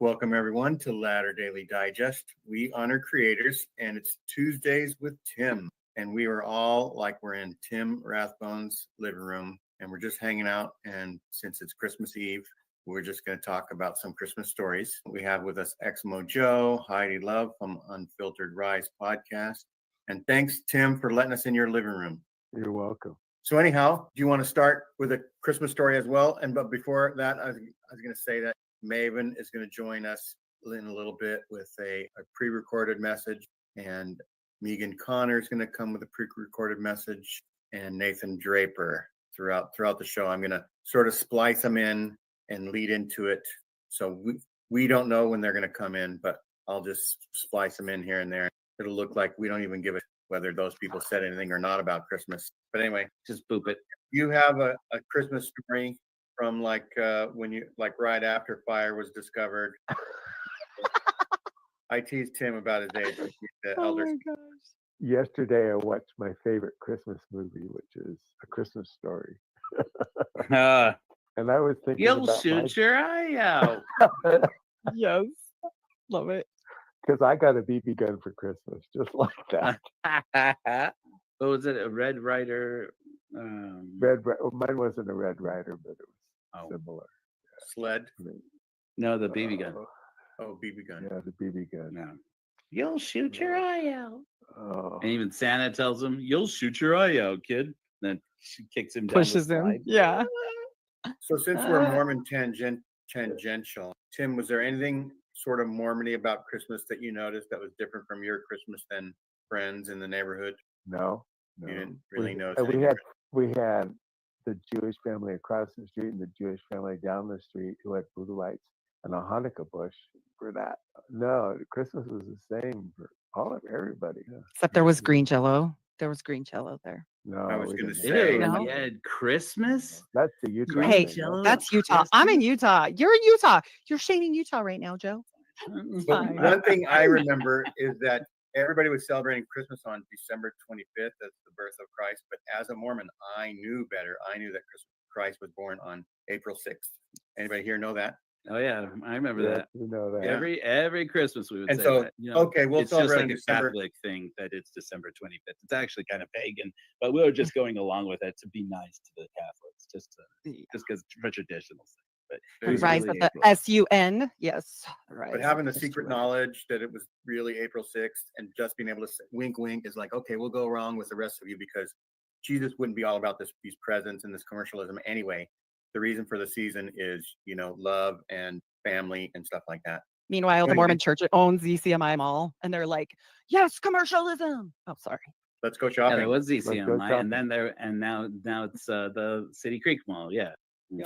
Welcome, everyone, to Ladder Daily Digest. We honor creators, and it's Tuesdays with Tim. And we are all like we're in Tim Rathbone's living room, and we're just hanging out. And since it's Christmas Eve, we're just going to talk about some Christmas stories. We have with us Exmo Joe, Heidi Love from Unfiltered Rise podcast. And thanks, Tim, for letting us in your living room. You're welcome. So anyhow, do you want to start with a Christmas story as well? But before that, I was going to say that Maven is going to join us in a little bit with a pre-recorded message, and Megan Connor is going to come with a pre-recorded message, and Nathan Draper throughout the show. I'm going to sort of splice them in and lead into it. So we don't know when they're going to come in, but I'll just splice them in here and there. It'll look like we don't even give it whether those people said anything or not about Christmas. But anyway, just boop it. You have a Christmas story from when you right after fire was discovered. I teased Tim about his age. Oh my gosh. Yesterday I watched my favorite Christmas movie, which is A Christmas Story. And I was thinking you'll shoot your eye out. Yes. Love it. Because I got a BB gun for Christmas, just like that. What was it? A Red Ryder? Mine wasn't a Red Ryder, but it was similar. Sled? No, the BB gun. Oh, BB gun. Yeah, the BB gun. No. You'll shoot your eye out. Oh. And even Santa tells him, "You'll shoot your eye out, kid." Then she kicks him down. Pushes him. Yeah. So since we're Mormon tangential, Tim, was there anything sort of Mormony about Christmas that you noticed that was different from your Christmas than friends in the neighborhood? No. You didn't really notice. We had the Jewish family across the street and the Jewish family down the street who had blue lights and a Hanukkah bush for that. No, Christmas was the same for everybody. Yeah. Except there was green jello. There was green jello there. No, I was going to say, No. Yeah, Christmas. That's the Utah. Hey, jello. that's Utah. I'm in Utah. You're in Utah. You're shaming Utah right now, Joe. But one thing I remember is that everybody was celebrating Christmas on December 25th. That's the birth of Christ. But as a Mormon, I knew better. I knew that Christ was born on April 6th. Anybody here know that? Oh yeah, I remember that. You know that. Every Christmas we would say so, that. Okay, we'll it's just celebrate like a December. Catholic thing that it's December 25th. It's actually kind of pagan, but we were just going along with it to be nice to the Catholics, just because for traditional sake. But it was Right, really but the April. S-U-N, yes. Right. But having the secret knowledge that it was really April 6th and just being able to say, wink, wink is like, okay, we'll go wrong with the rest of you because Jesus wouldn't be all about these presents and this commercialism anyway. The reason for the season is, love and family and stuff like that. Meanwhile, the Mormon Church owns ZCMI Mall, and they're like, "Yes, commercialism." Oh, sorry. Let's go shopping. Yeah, there was Let's go ZCMI, shopping. and now it's the City Creek Mall. Yeah.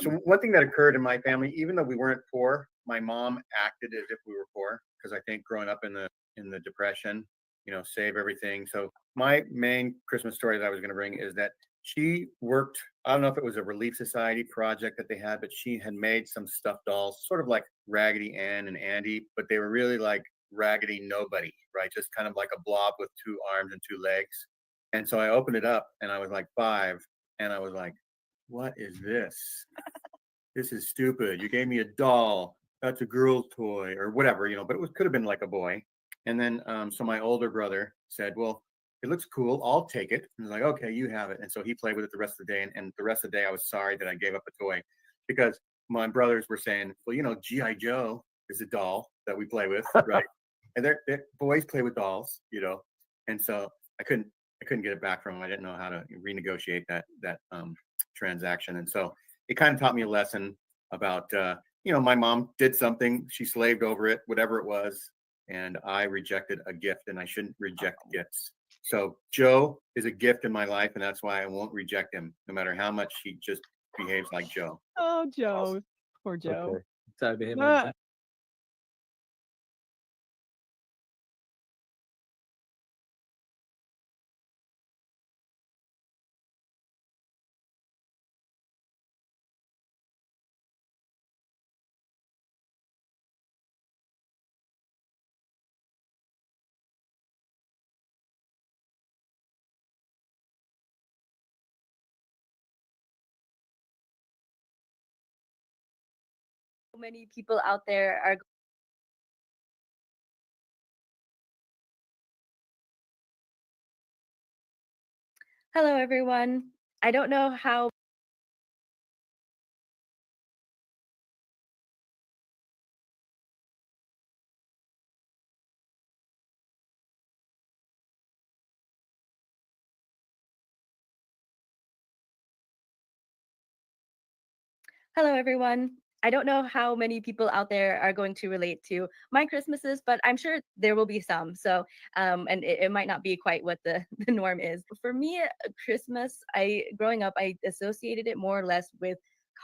So one thing that occurred in my family, even though we weren't poor, my mom acted as if we were poor because I think growing up in the Depression, save everything. So my main Christmas story that I was going to bring is that she worked, I don't know if it was a Relief Society project that they had, but she had made some stuffed dolls, sort of like Raggedy Ann and Andy, but they were really like Raggedy Nobody, right? Just kind of like a blob with 2 arms and 2 legs. And so I opened it up and I was like 5 and I was like, what is this? This is stupid. You gave me a doll. That's a girl's toy or whatever, but it could have been like a boy. And then, so my older brother said, well, it looks cool. I'll take it. And I was like, okay, you have it. And so he played with it the rest of the day. And the rest of the day, I was sorry that I gave up a toy because my brothers were saying, well, G.I. Joe is a doll that we play with, right? And they're boys play with dolls, And so I couldn't get it back from them. I didn't know how to renegotiate that transaction. And so it kind of taught me a lesson about, my mom did something. She slaved over it, whatever it was. And I rejected a gift and I shouldn't reject gifts. So Joe is a gift in my life, and that's why I won't reject him, no matter how much he just behaves like Joe. Oh, Joe. Poor Joe. Okay. Sorry, behave Ah. like that. Many people out there are Hello, everyone. I don't know how Hello, everyone. I don't know how many people out there are going to relate to my Christmases, but I'm sure there will be some. So, and it might not be quite what the, the norm is. For me, Christmas, growing up, I associated it more or less with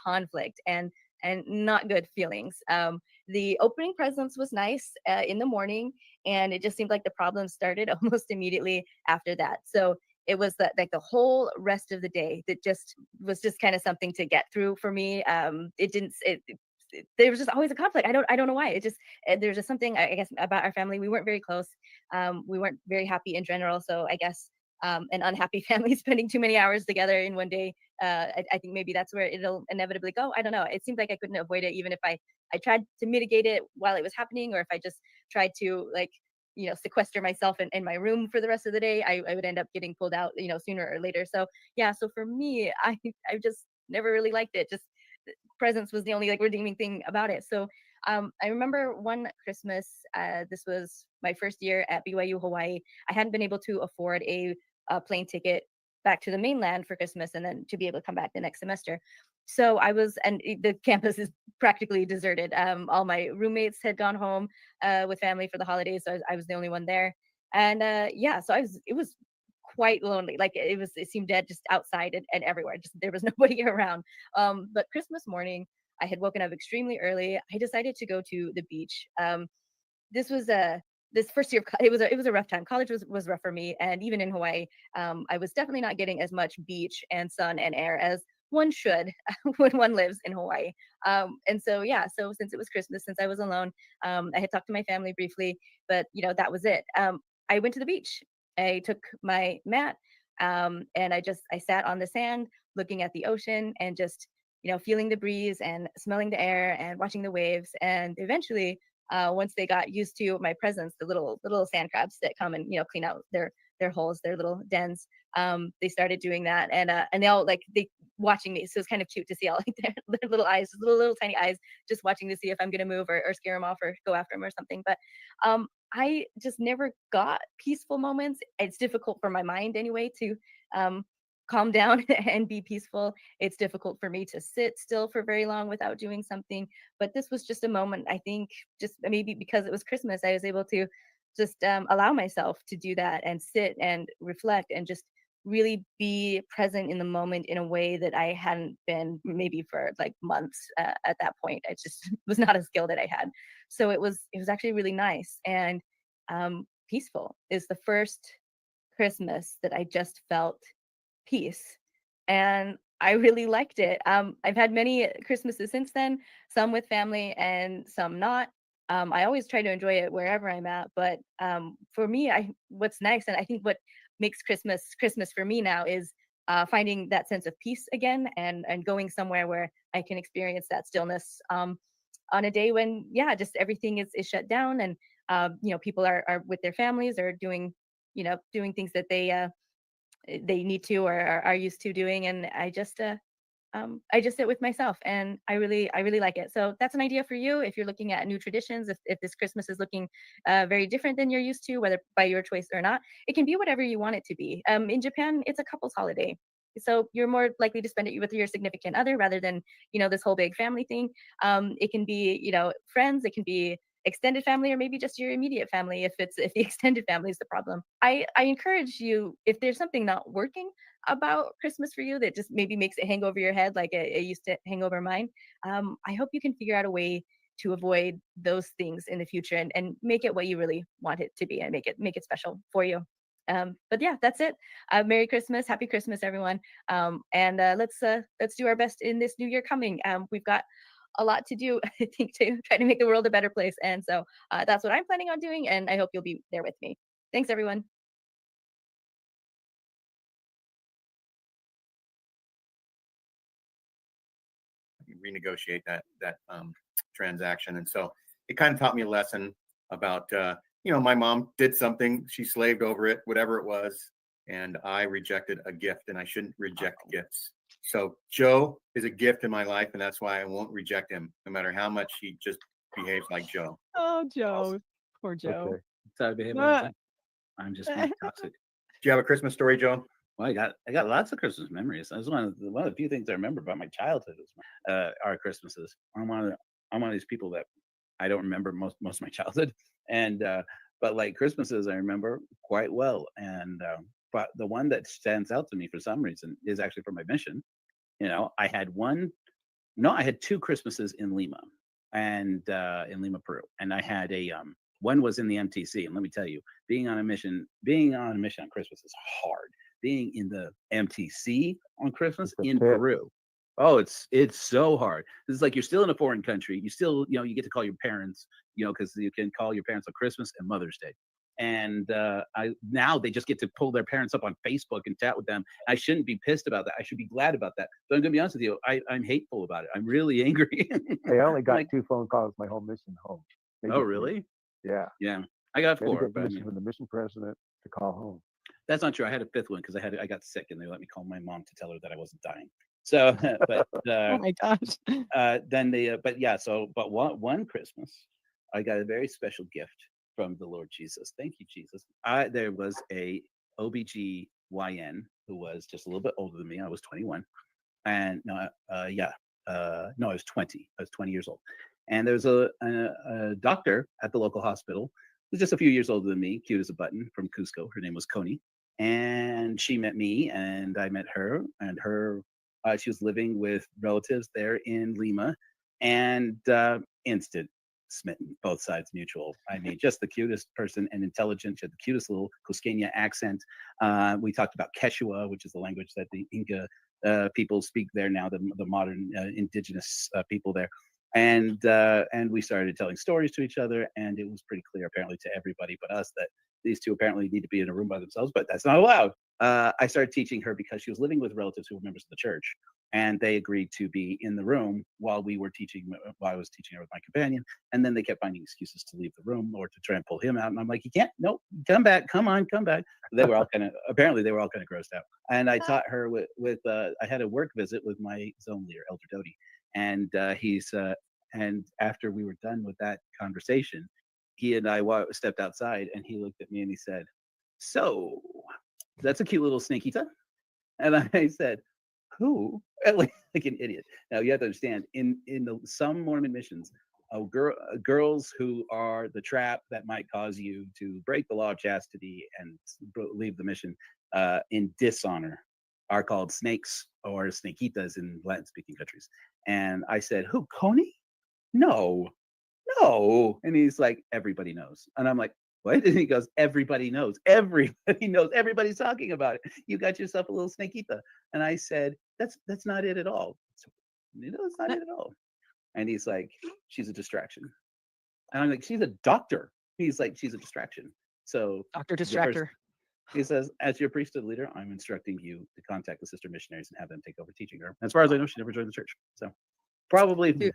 conflict and not good feelings. The opening presents was nice in the morning, and it just seemed like the problems started almost immediately after that. So it was that like the whole rest of the day that just was just kind of something to get through for me. It didn't there was just always a conflict. I don't know why. It just there's just something I guess about our family. We weren't very close. We weren't very happy in general. So I guess an unhappy family spending too many hours together in one day. I think maybe that's where it'll inevitably go. I don't know. It seemed like I couldn't avoid it, even if I tried to mitigate it while it was happening, or if I just tried to like sequester myself in my room for the rest of the day, I would end up getting pulled out, sooner or later. So yeah, so for me, I just never really liked it. Just presents was the only like redeeming thing about it. So I remember one Christmas, this was my first year at BYU Hawaii. I hadn't been able to afford a plane ticket back to the mainland for Christmas and then to be able to come back the next semester. So the campus is practically deserted. All my roommates had gone home with family for the holidays, so I was the only one there. And yeah, so it was quite lonely. Like it seemed dead just outside and everywhere. Just there was nobody around. But Christmas morning, I had woken up extremely early. I decided to go to the beach. This was a this first year of it was a rough time. College was rough for me, and even in Hawaii, I was definitely not getting as much beach and sun and air as one should when one lives in Hawaii. And so yeah, so since it was Christmas, since I was alone, I had talked to my family briefly, but that was it. I went to the beach. I took my mat, and I sat on the sand, looking at the ocean, and just feeling the breeze and smelling the air and watching the waves. And eventually, once they got used to my presence, the little sand crabs that come and clean out their holes, their little dens. They started doing that, and they all like they watching me. So it's kind of cute to see all like their little eyes, little tiny eyes, just watching to see if I'm gonna move or scare them off or go after them or something. But I just never got peaceful moments. It's difficult for my mind anyway to um, calm down and be peaceful. It's difficult for me to sit still for very long without doing something. But this was just a moment, I think, just maybe because it was Christmas, I was able to just allow myself to do that and sit and reflect and just really be present in the moment in a way that I hadn't been maybe for like months at that point. It just was not a skill that I had. So it was actually really nice and peaceful. Is the first Christmas that I just felt peace, and I really liked it. I've had many Christmases since then, some with family and some not. I always try to enjoy it wherever I'm at, but for me, I what's nice, and I think what makes Christmas for me now is finding that sense of peace again, and going somewhere where I can experience that stillness on a day when, yeah, just everything is shut down, and people are with their families or doing doing things that they need to or are used to doing. And I just sit with myself, and I really like it. So that's an idea for you if you're looking at new traditions. If this Christmas is looking very different than you're used to, whether by your choice or not, it can be whatever you want it to be. In Japan, it's a couple's holiday. So you're more likely to spend it with your significant other rather than, this whole big family thing. It can be, friends, it can be extended family, or maybe just your immediate family if the extended family is the problem. I encourage you, if there's something not working about Christmas for you that just maybe makes it hang over your head like it used to hang over mine, I hope you can figure out a way to avoid those things in the future and make it what you really want it to be and make it special for you. But yeah, that's it. Merry Christmas, Happy Christmas, everyone. And let's do our best in this new year coming. We've got a lot to do, I think, to try to make the world a better place. And so that's what I'm planning on doing, and I hope you'll be there with me. Thanks, everyone. Renegotiate that transaction. And so it kind of taught me a lesson about my mom did something, she slaved over it, whatever it was, and I rejected a gift, and I shouldn't reject gifts. So Joe is a gift in my life, and that's why I won't reject him, no matter how much he just behaves like Joe. Oh, Joe. Poor Joe. Okay. That's how I behave all the Ah. time. I'm just being toxic. Do you have a Christmas story, Joe? Well, I got lots of Christmas memories. That's one of the few things I remember about my childhood is our Christmases. I'm one of these people that I don't remember most of my childhood, and but like Christmases I remember quite well. And but the one that stands out to me for some reason is actually from my mission. You know, I had one. No, I had two Christmases in Lima, and in Lima, Peru, and I had a one was in the MTC. And let me tell you, being on a mission on Christmas is hard. Being in the MTC on Christmas It's a in pit. Peru, oh, it's so hard. It's like you're still in a foreign country. You still, you know, you get to call your parents, you know, because you can call your parents on Christmas and Mother's Day. And I now they just get to pull their parents up on Facebook and chat with them. I shouldn't be pissed about that. I should be glad about that. But I'm gonna be honest with you, I'm hateful about it. I'm really angry. I only got Like, 2 phone calls my whole mission home. Maybe oh 3. really? Yeah. Yeah, I got You had to four, get but I permission mean, from the mission president to call home. that's not true. I had a fifth one because I got sick and they let me call my mom to tell her that I wasn't dying. So, but Oh my gosh. then they, but yeah. So, but one Christmas, I got a very special gift from the Lord Jesus. Thank you, Jesus. There was a OBGYN who was just a little bit older than me. I was 21, and no, no, I was 20. I was 20 years old, and there was a doctor at the local hospital who was just a few years older than me, cute as a button, from Cusco. Her name was Coney, and she met me, and I met her, and she was living with relatives there in Lima, and instant smitten, both sides mutual. I mean, just the cutest person and intelligent. She had the cutest little Cusqueña accent. We talked about Quechua, which is the language that the Inca people speak there now, the modern indigenous people there. And we started telling stories to each other, and it was pretty clear, apparently, to everybody but us that these two apparently need to be in a room by themselves, but that's not allowed. I started teaching her because she was living with relatives who were members of the church, and they agreed to be in the room while I was teaching her with my companion. And then they kept finding excuses to leave the room or to try and pull him out. And I'm like, you can't, nope, come back, come on, come back. They were all apparently they were all kind of grossed out. And I taught her I had a work visit with my zone leader, Elder Doty. And and after we were done with that conversation, he and I stepped outside, and he looked at me and he said, "So, that's a cute little snakeita." And I said, "Who?" like an idiot. Now you have to understand, some Mormon missions, girls who are the trap that might cause you to break the law of chastity and leave the mission in dishonor are called snakes or snakitas in Latin-speaking countries. And I said, "Who? Coney? No, no." And he's like, "Everybody knows." And I'm like, "What?" And he goes, "Everybody knows. Everybody knows. Everybody's talking about it. You got yourself a little snakeita." And I said, that's not it at all. It's not it at all. And he's like, "She's a distraction." And I'm like, "She's a doctor." He's like, "She's a distraction." So Dr. your first- Distractor. he says, "As your priesthood leader, I'm instructing you to contact the sister missionaries and have them take over teaching her." As far as I know, she never joined the church. So probably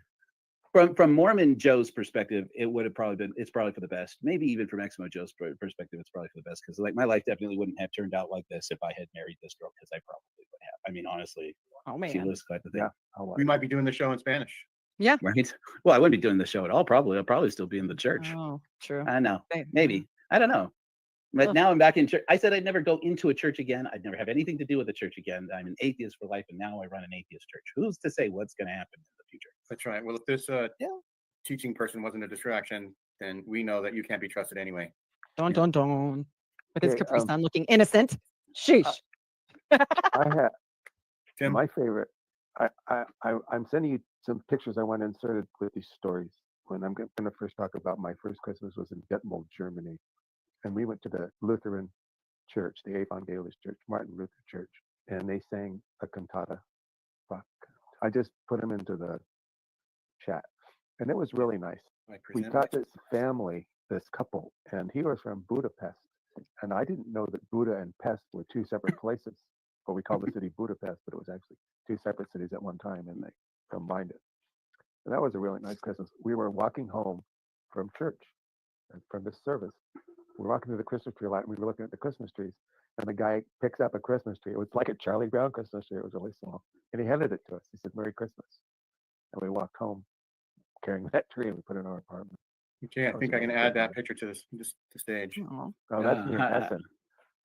from Mormon Joe's perspective, it's probably for the best. Maybe even from Exmo Joe's perspective, it's probably for the best, because like my life definitely wouldn't have turned out like this if I had married this girl, because I probably would have. I mean, honestly, Oh she man. lives quite the thing. Yeah. I'll watch. We might be doing the show in Spanish. Right? Well, I wouldn't be doing the show at all. Probably, I'll probably still be in the church. Oh, true. I know, Same. maybe. I don't know. But Ugh. now I'm back in church. I said I'd never go into a church again. I'd never have anything to do with the church again. I'm an atheist for life, and now I run an atheist church. Who's to say what's going to happen in the future? That's right. Well, if this teaching person wasn't a distraction, then we know that you can't be trusted anyway. Don, Yeah. don, don. With his Okay, Capri Sun looking innocent. Sheesh. I had Tim, my favorite. I'm sending you some pictures I want inserted with these stories. When I'm going to first talk about my first Christmas was in Detmold, Germany, and we went to the Lutheran church, the Evangelisch Church, Martin Luther Church, and they sang a cantata. Fuck. I just put them into the chat, and it was really nice. I We present taught this family, this couple, and he was from Budapest, and I didn't know that Buda and Pest were two separate places. But we called the city Budapest, but it was actually two separate cities at one time, and they combined it. And that was a really nice Christmas. We were walking home from church and from this service. We were walking through the Christmas tree lot, and we were looking at the Christmas trees. And the guy picks up a Christmas tree. It was like a Charlie Brown Christmas tree. It was really small. And he handed it to us. He said, "Merry Christmas." And we walked home carrying that tree and we put it in our apartment. Okay, I That was think a I can nice add that memory. picture to the stage. Aw. Oh, that's near Yeah. Essen.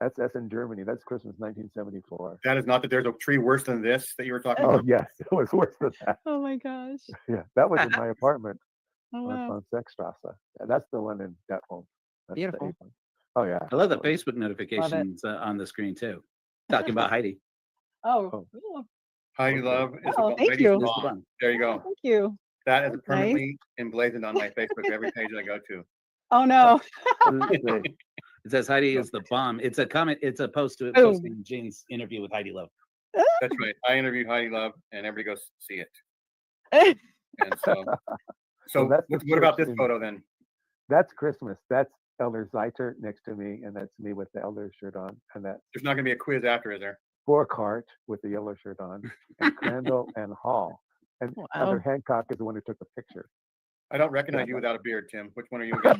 That's Essen, Germany. That's Christmas 1974. That is not that there's a tree worse than this that you were talking Oh, about. yes. It was worse than that. Oh my gosh. Yeah. That was in my apartment Oh on wow. von Sechstrasse. Yeah, that's the one in Detmold. That's the Beautiful. 8th one. Oh, yeah. I love the that was- Facebook notifications on the screen too. Talking about Heidi. Oh. Oh. cool. Heidi Okay. Love is Oh, the thank Heidi's you. Just mom. one. There you Oh, go. thank you. That is That's nice. permanently emblazoned on my Facebook every page I go to. Oh no. Let's see. It says Heidi is the bomb. It's a comment. It's a post to Boom. posting Jane's interview with Heidi Love. That's right. I interviewed Heidi Love, and everybody goes see it. And so, that's the what about church this in- photo then? That's Christmas. That's Elder Zeiter next to me, and that's me with the elder shirt on, and that's There's not going to be a quiz after, is there? Borkhardt with the yellow shirt on, and Crandall and Hall. And Elder Wow. Hancock is the one who took the picture. I don't recognize you without a beard, Tim. Which one are you again?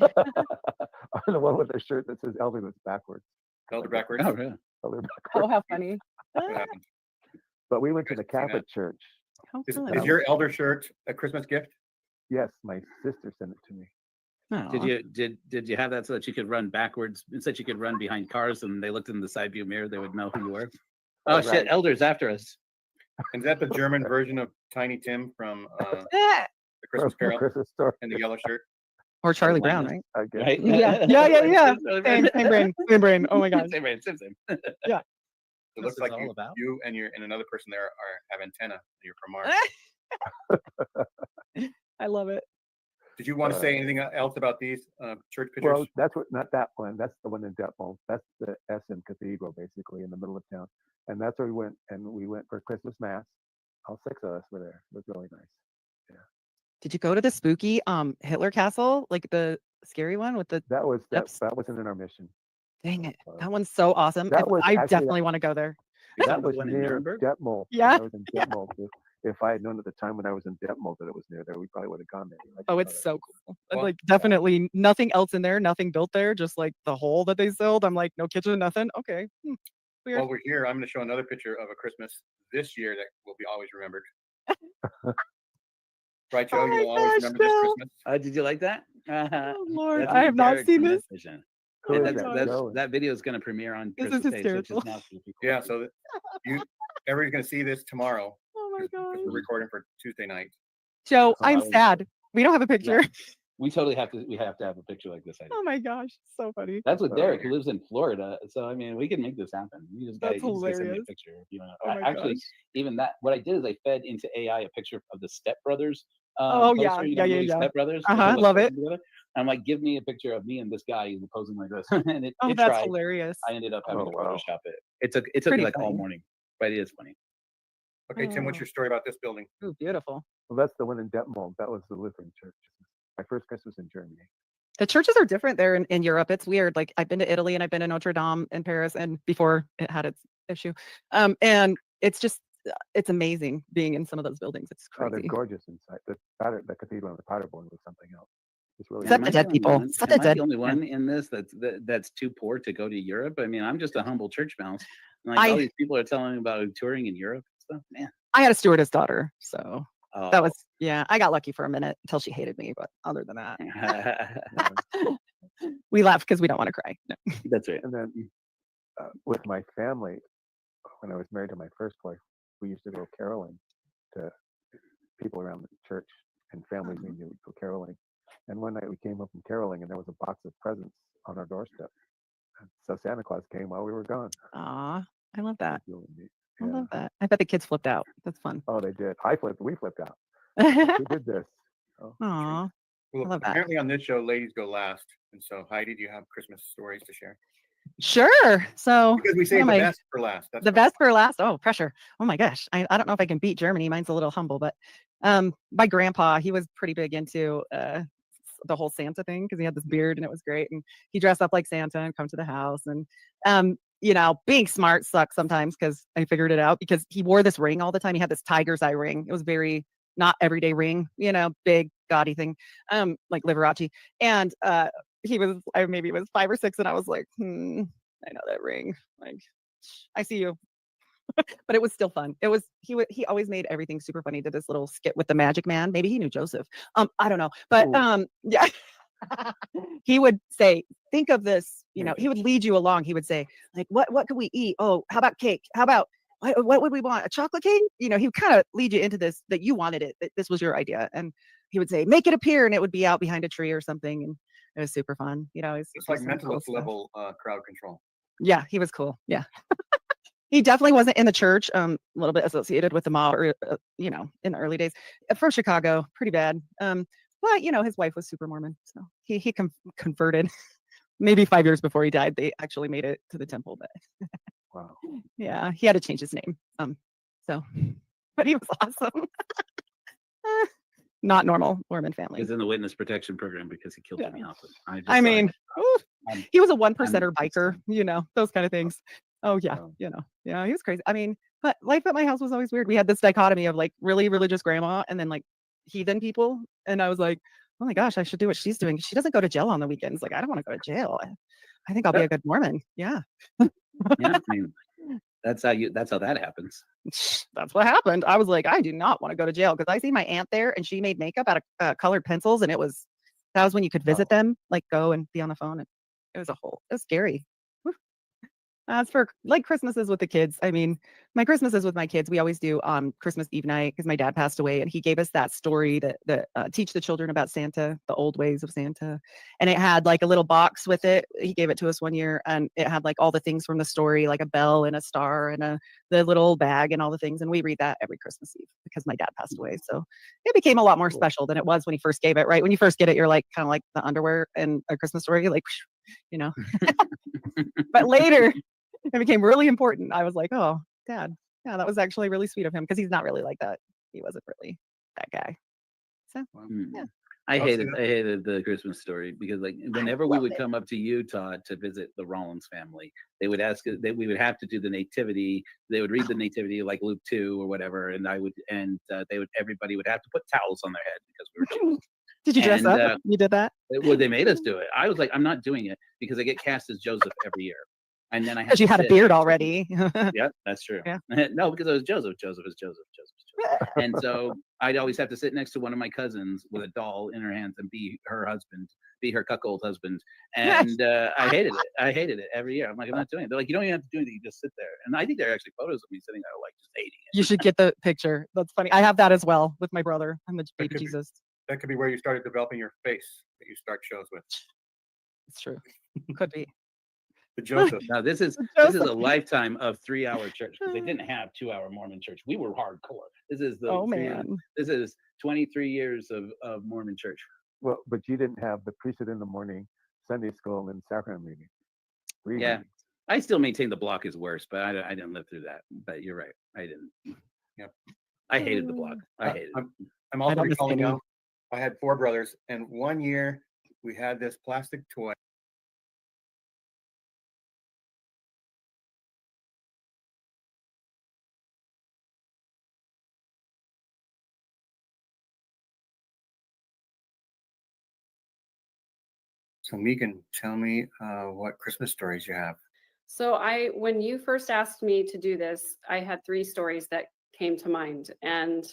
The one with the shirt that says Elder that's backwards. Elder backwards? Oh, really? Elder Oh, backwards. how funny. What happened? But we went to guys the see that? Catholic church. How Is, fun. is your elder shirt a Christmas gift? Yes, my sister sent it to me. Did Aw. you did you have that so that you could run backwards? Instead, you could run behind cars, and they looked in the side view mirror, they would know who you were. Oh Oh, shit! right. Elder's after us. Is that the German version of Tiny Tim from Eh, the Christmas From Carol Christmas story, in the yellow shirt? Or Charlie why Brown, not? right? I guess. Right? Yeah. Yeah. Same brain. Same brain. Oh my gosh. Same brain. Same. It This looks is like all you, about? you and another person there have antenna. You're from Mars. I love it. Did you want to say anything else about these church pictures? Well, that's what, not that one. That's the one in Detmold. That's the Essen Cathedral, basically, in the middle of town. And that's where we went. And we went for Christmas Mass. All 6 of us were there. It was really nice. Did you go to the spooky Hitler Castle, like the scary one with the? That was Steps. that wasn't in our mission. Dang it, Uh, that one's so awesome. that If- was I actually- definitely want to go there. That was the one in near Nuremberg? Detmold. Yeah, That was in Detmold. If I had known at the time when I was in Detmold that it was near there, we probably would have gone there. I Oh, just it's thought so cool. Well, Like definitely nothing else in there, nothing built there, just like the hole that they filled. I'm like, no kitchen, nothing. Okay. Weird. While we're here, I'm going to show another picture of a Christmas this year that will be always remembered. Right, Joe? Oh my You'll always gosh, remember this Joe. Christmas. Did you like that? Oh Lord, That's I have not Derek seen from this. that vision. Who And is that's, that? that's, Joe? that video is going to premiere on This is Christmas Day, so it's hysterical. just now for people. Yeah, so everybody's going to see this tomorrow. Oh my 'cause gosh. we're recording for Tuesday night. Joe, Oh, I'm I was- sad. We don't have a picture. We totally have to. We have to have a picture like this. I think. Oh my gosh, so funny. That's with Oh, Derek, yeah. who lives in Florida. So I mean, we can make this happen. You just got That's to send me a hilarious. picture if you want. Oh my Actually, gosh. even that. What I did is I fed into AI a picture of the Step Brothers. Oh, yeah, poster, you yeah, know, yeah, movie yeah. Step Brothers. Uh-huh, love it. I'm like, give me a picture of me and this guy posing like this, and it, Oh, it that's tried. hilarious. I ended up having Oh, to wow. Photoshop it. It took me Pretty like all funny. morning, but it is funny. Okay, Tim, what's Oh. your story about this building? Ooh, beautiful. Well, that's the one in Detmold. That was the Lutheran church. My first Christmas in Germany. The churches are different there in Europe. It's weird. Like I've been to Italy and I've been to Notre Dame in Paris and before it had its issue. And it's just it's amazing being in some of those buildings. It's Oh, they're crazy. gorgeous inside. The cathedral on the Paderborn was something else. It's really Except Am the I dead only people. one- Except am the I dead- the only yeah. one in this that's too poor to go to Europe? I mean, I'm just a humble church mouse. Like I- all these people are telling me about touring in Europe and stuff. Man, I had a stewardess daughter, so that Oh. was yeah. I got lucky for a minute until she hated me, but other than that, we left because we don't want to cry. No. That's right. And then with my family, when I was married to my first wife, we used to go caroling to people around the church and families we knew would go caroling. And one night we came up from caroling and there was a box of presents on our doorstep. And so Santa Claus came while we were gone. Aw, I love It that. was really neat. I Yeah. love that. I bet the kids flipped out. That's fun. Oh, they did. We flipped out. Who did this? Oh, Aw, Well, love that. apparently on this show, ladies go last. And so, Heidi, do you have Christmas stories to share? sure. So Because we one saved of the my- best for last. That's the why. best for last. Oh, pressure. Oh my gosh. I don't know if I can beat Germany. Mine's a little humble, but my grandpa, he was pretty big into the whole Santa thing because he had this beard and it was great. And he dressed up like Santa and come to the house. And you know, being smart sucks sometimes because I figured it out because he wore this ring all the time. He had this tiger's eye ring. It was very not everyday ring, you know, big gaudy thing, like Liberace. And he was, maybe it was 5 or 6, and I was like, I know that ring. Like, I see you. But it was still fun. It was he always made everything super funny. He did this little skit with the Magic Man. Maybe he knew Joseph. I don't know. But Ooh. yeah. He would say, think of this, Maybe. he would lead you along. He would say, like, what could we eat? Oh, how about cake? How about what would we want? A chocolate cake? He would kind of lead you into this, that you wanted it, that this was your idea. And he would say, make it appear, and it would be out behind a tree or something. And it was super fun. It's like mental level crowd control. Yeah, he was cool. Yeah. He definitely wasn't in the church, a little bit associated with the mob, or, in the early days. From Chicago, pretty bad. But his wife was super Mormon, so he converted maybe 5 years before he died. They actually made it to the temple, but Wow. yeah, he had to change his name. So, but he was awesome. Not normal Mormon family. He's in the witness protection program because he killed Yeah. Jimmy Hoffa. I mean, oof, I'm- he was a 1%er biker, those kind of things. Oh yeah, Wow. yeah, he was crazy. I mean, but life at my house was always weird. We had this dichotomy of like really religious grandma and then like heathen people, and I was like, oh my gosh, I should do what she's doing. She doesn't go to jail on the weekends. Like, I don't want to go to jail. I think I'll be a good Mormon. Yeah. yeah, I mean, that's how that happens. That's what happened. I was like, I do not want to go to jail, because I see my aunt there and she made makeup out of colored pencils, and that was when you could visit them, like go and be on the phone, and it was scary. Whew. As for like Christmases with the kids, I mean, my Christmases with my kids, we always do Christmas Eve night, because my dad passed away, and he gave us that story that teach the children about Santa, the old ways of Santa, and it had like a little box with it. He gave it to us one year, and it had like all the things from the story, like a bell and a star and the little bag and all the things, and we read that every Christmas Eve because my dad passed away. So it became a lot more special than it was when he first gave it. Right when you first get it, you're like kind of like the underwear in A Christmas Story, like But later, it became really important. I was like, oh, Dad, yeah, that was actually really sweet of him, because he's not really like that. He wasn't really that guy. So yeah. I I'll see hated the Christmas Story, because like whenever we love would it. come up to Utah to visit the Rollins family, they would ask us that we would have to do the nativity. They would read the nativity like Luke 2 or whatever, and everybody would have to put towels on their head because we were children. Did you dress And, up? You did that? Well, they made us do it. I was like, I'm not doing it, because I get cast as Joseph every year, and then I Because you had a sit beard next to- already. Yeah, that's true. Yeah. No, because it was Joseph. Joseph is Joseph. Joseph is Joseph. And so I'd always have to sit next to one of my cousins with a doll in her hands and be her husband, be her cuckold husband. And I hated it. I hated it every year. I'm like, I'm not doing it. They're like, you don't even have to do anything. You just sit there. And I think there are actually photos of me sitting there, like just hating it. You should get the picture. That's funny. I have that as well with my brother and the baby could be- Jesus. That could be where you started developing your face that you start shows with. It's true. Could be. The Joseph. Now this is Joseph. a lifetime of 3-hour church, because they didn't have 2-hour Mormon church. We were hardcore. This is the Oh 3 man. This is 23 years of Mormon church. Well, but you didn't have the priesthood in the morning, Sunday school, and sacrament meeting. Yeah. I still maintain the block is worse, but I didn't live through that. But you're right. I didn't. Yep. I hated the block. I hated it. I'm also don't miss recalling any. now, I had 4 brothers, and one year we had this plastic toy. So Megan, tell me what Christmas stories you have. So when you first asked me to do this, I had 3 stories that came to mind, and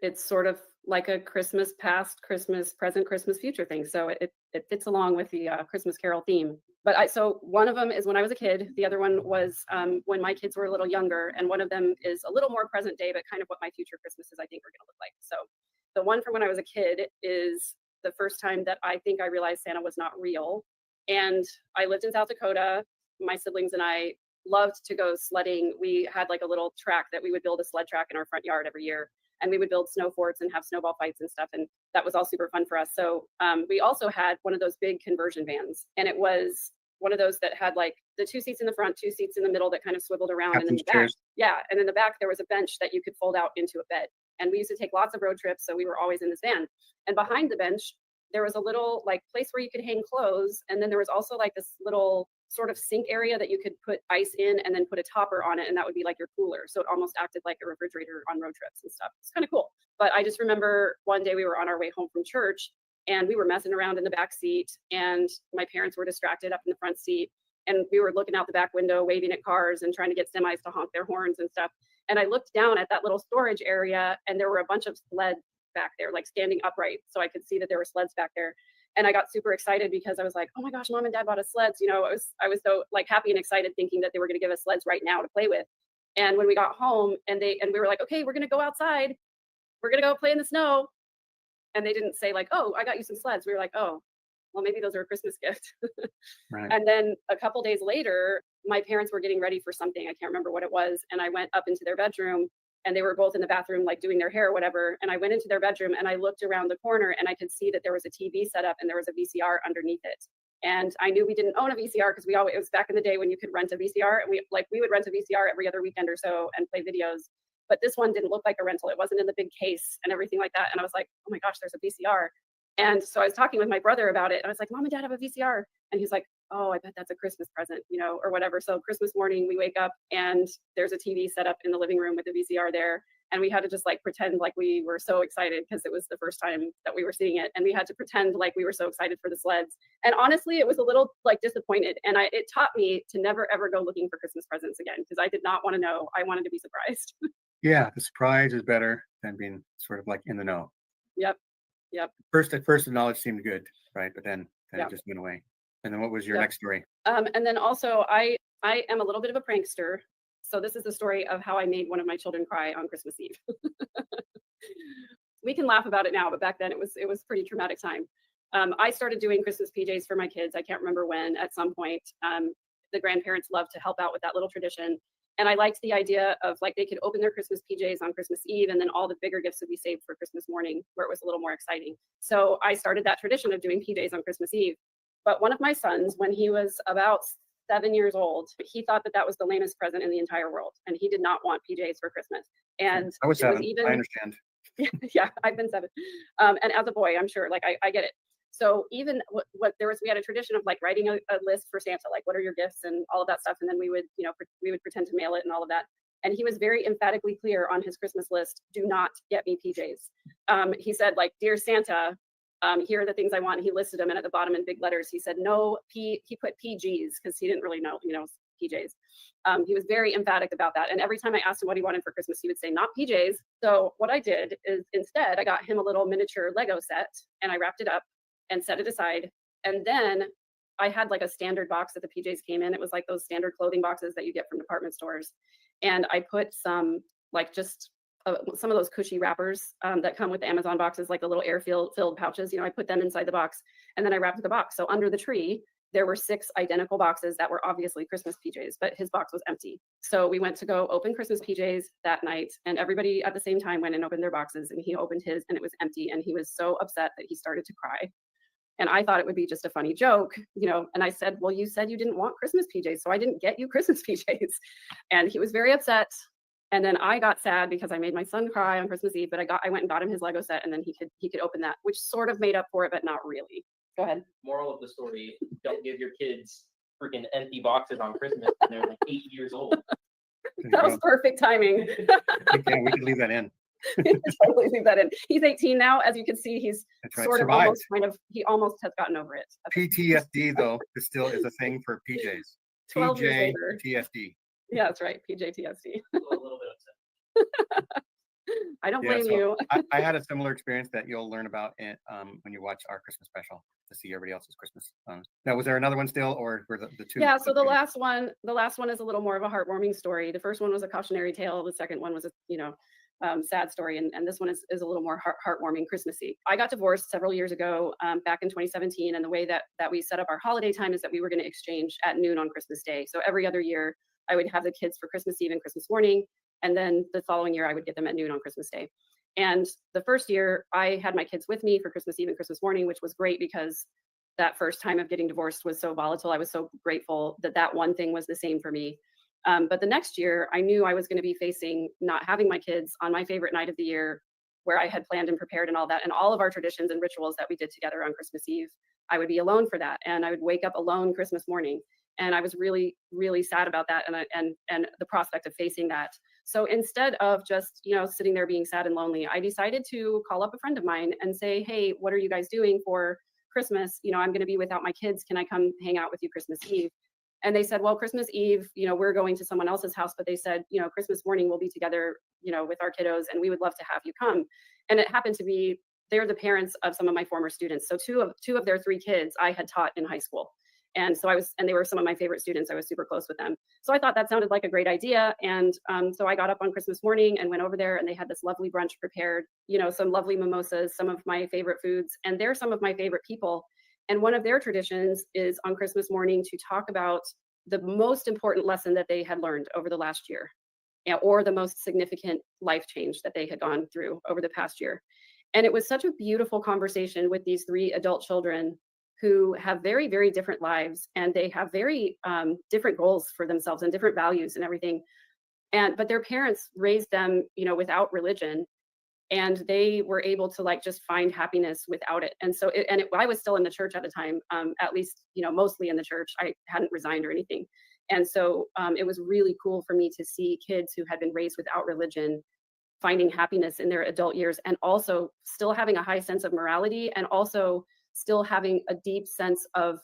it's sort of like a Christmas past, Christmas present, Christmas future thing. So it fits along with the Christmas Carol theme. But so one of them is when I was a kid. The other one was when my kids were a little younger, and one of them is a little more present day, but kind of what my future Christmases I think are going to look like. So the one from when I was a kid is the first time that I think I realized Santa was not real. And I lived in South Dakota. My siblings and I loved to go sledding. We had like a little track that we would build a sled track in our front yard every year. And we would build snow forts and have snowball fights and stuff. And that was all super fun for us. So we also had one of those big conversion vans. And it was one of those that had like the 2 seats in the front, 2 seats in the middle that kind of swiveled around. And then Captain's the back, chairs. yeah. And in the back, there was a bench that you could fold out into a bed. And we used to take lots of road trips. So we were always in this van. And behind the bench, there was a little like place where you could hang clothes. And then there was also like this little sort of sink area that you could put ice in and then put a topper on it. And that would be like your cooler. So it almost acted like a refrigerator on road trips and stuff. It's kind of cool. But I just remember one day we were on our way home from church and we were messing around in the back seat and my parents were distracted up in the front seat. And we were looking out the back window, waving at cars and trying to get semis to honk their horns and stuff. And I looked down at that little storage area, and there were a bunch of sleds back there, like standing upright. So I could see that there were sleds back there. And I got super excited because I was like, oh my gosh, Mom and Dad bought us sleds. You know, I was so like happy and excited thinking that they were going to give us sleds right now to play with. And when we got home and we were like, okay, we're going to go outside. We're going to go play in the snow. And they didn't say like, oh, I got you some sleds. We were like, oh, well, maybe those are a Christmas gift. Right. And then a couple days later, my parents were getting ready for something. I can't remember what it was. And I went up into their bedroom, and they were both in the bathroom, like doing their hair or whatever. And I went into their bedroom and I looked around the corner, and I could see that there was a TV set up and there was a VCR underneath it. And I knew we didn't own a VCR because it was back in the day when you could rent a VCR, and we would rent a VCR every other weekend or so and play videos. But this one didn't look like a rental. It wasn't in the big case and everything like that. And I was like, oh my gosh, there's a VCR. And so I was talking with my brother about it. And I was like, Mom and Dad have a VCR. And he's like, oh, I bet that's a Christmas present, you know, or whatever. So Christmas morning, we wake up and there's a TV set up in the living room with a VCR there. And we had to just like pretend like we were so excited because it was the first time that we were seeing it. And we had to pretend like we were so excited for the sleds. And honestly, it was a little like disappointed. And it taught me to never, ever go looking for Christmas presents again, because I did not want to know. I wanted to be surprised. Yeah, the surprise is better than being sort of like in the know. Yep. At first, the knowledge seemed good, right? But then Yeah. it just went away. And then what was your Yeah. next story? And then also I am a little bit of a prankster. So this is the story of how I made one of my children cry on Christmas Eve. We can laugh about it now, but back then it was a pretty traumatic time. I started doing Christmas PJs for my kids. I can't remember when. At some point, the grandparents loved to help out with that little tradition. And I liked the idea of like they could open their Christmas PJs on Christmas Eve, and then all the bigger gifts would be saved for Christmas morning, where it was a little more exciting. So I started that tradition of doing PJs on Christmas Eve. But one of my sons, when he was about 7 years old, he thought that that was the lamest present in the entire world, and he did not want PJs for Christmas. And I was it 7. I understand. yeah, I've been 7. And as a boy, I'm sure, like I get it. So even we had a tradition of like writing a list for Santa, like what are your gifts and all of that stuff. And then we would pretend to mail it and all of that. And he was very emphatically clear on his Christmas list, do not get me PJs. He said like, dear Santa, here are the things I want. And he listed them, and at the bottom in big letters, he said, no, he put PGs because he didn't really know, PJs. He was very emphatic about that. And every time I asked him what he wanted for Christmas, he would say, not PJs. So what I did is instead I got him a little miniature Lego set, and I wrapped it up and set it aside. And then I had like a standard box that the PJs came in. It was like those standard clothing boxes that you get from department stores. And I put some like just some of those cushy wrappers that come with the Amazon boxes, like the little air filled pouches, I put them inside the box, and then I wrapped the box. So under the tree, there were 6 identical boxes that were obviously Christmas PJs, but his box was empty. So we went to go open Christmas PJs that night, and everybody at the same time went and opened their boxes, and he opened his and it was empty. And he was so upset that he started to cry. And I thought it would be just a funny joke, and I said, well, you said you didn't want Christmas PJs, so I didn't get you Christmas PJs. And he was very upset. And then I got sad because I made my son cry on Christmas Eve, but I went and got him his Lego set, and then he could open that, which sort of made up for it, but not really. Go ahead. Moral of the story, don't give your kids freaking empty boxes on Christmas when they're like 8 years old. That was perfect timing. We could leave that in. Totally leave that in. He's 18 now. As you can see, he's That's right. sort of Survived. he almost has gotten over it. PTSD though is still a thing for PJs. 12 years later. TSD. Yeah, that's right. PJTSD. A little bit upset. I don't Yeah, blame so you. I had a similar experience that you'll learn about when you watch our Christmas special to see everybody else's Christmas. Now, was there another one still, or were the 2? Yeah, so the last one is a little more of a heartwarming story. The first one was a cautionary tale. The second one was a sad story, and this one is a little more heartwarming, Christmassy. I got divorced several years ago, back in 2017, and the way that we set up our holiday time is that we were going to exchange at noon on Christmas Day. So every other year, I would have the kids for Christmas Eve and Christmas morning, and then the following year, I would get them at noon on Christmas Day. And the first year, I had my kids with me for Christmas Eve and Christmas morning, which was great because that first time of getting divorced was so volatile. I was so grateful that one thing was the same for me. But the next year, I knew I was going to be facing not having my kids on my favorite night of the year, where I had planned and prepared and all that, and all of our traditions and rituals that we did together on Christmas Eve. I would be alone for that, and I would wake up alone Christmas morning. And I was really, really sad about that, and the prospect of facing that. So instead of just sitting there being sad and lonely, I decided to call up a friend of mine and say, hey, what are you guys doing for Christmas? I'm going to be without my kids. Can I come hang out with you Christmas Eve? And they said, well, Christmas Eve, we're going to someone else's house, but they said, Christmas morning we'll be together, with our kiddos, and we would love to have you come. And it happened to be, they're the parents of some of my former students. So two of their 3 kids I had taught in high school. And so they were some of my favorite students. I was super close with them. So I thought that sounded like a great idea. And so I got up on Christmas morning and went over there, and they had this lovely brunch prepared, some lovely mimosas, some of my favorite foods, and they're some of my favorite people. And one of their traditions is on Christmas morning to talk about the most important lesson that they had learned over the last year, or the most significant life change that they had gone through over the past year. And it was such a beautiful conversation with these 3 adult children who have very, very different lives, and they have very different goals for themselves and different values and everything. But their parents raised them, without religion, and they were able to just find happiness without it. And so I was still in the church at the time, at least, mostly in the church. I hadn't resigned or anything. And so it was really cool for me to see kids who had been raised without religion finding happiness in their adult years, and also still having a high sense of morality, and also still having a deep sense of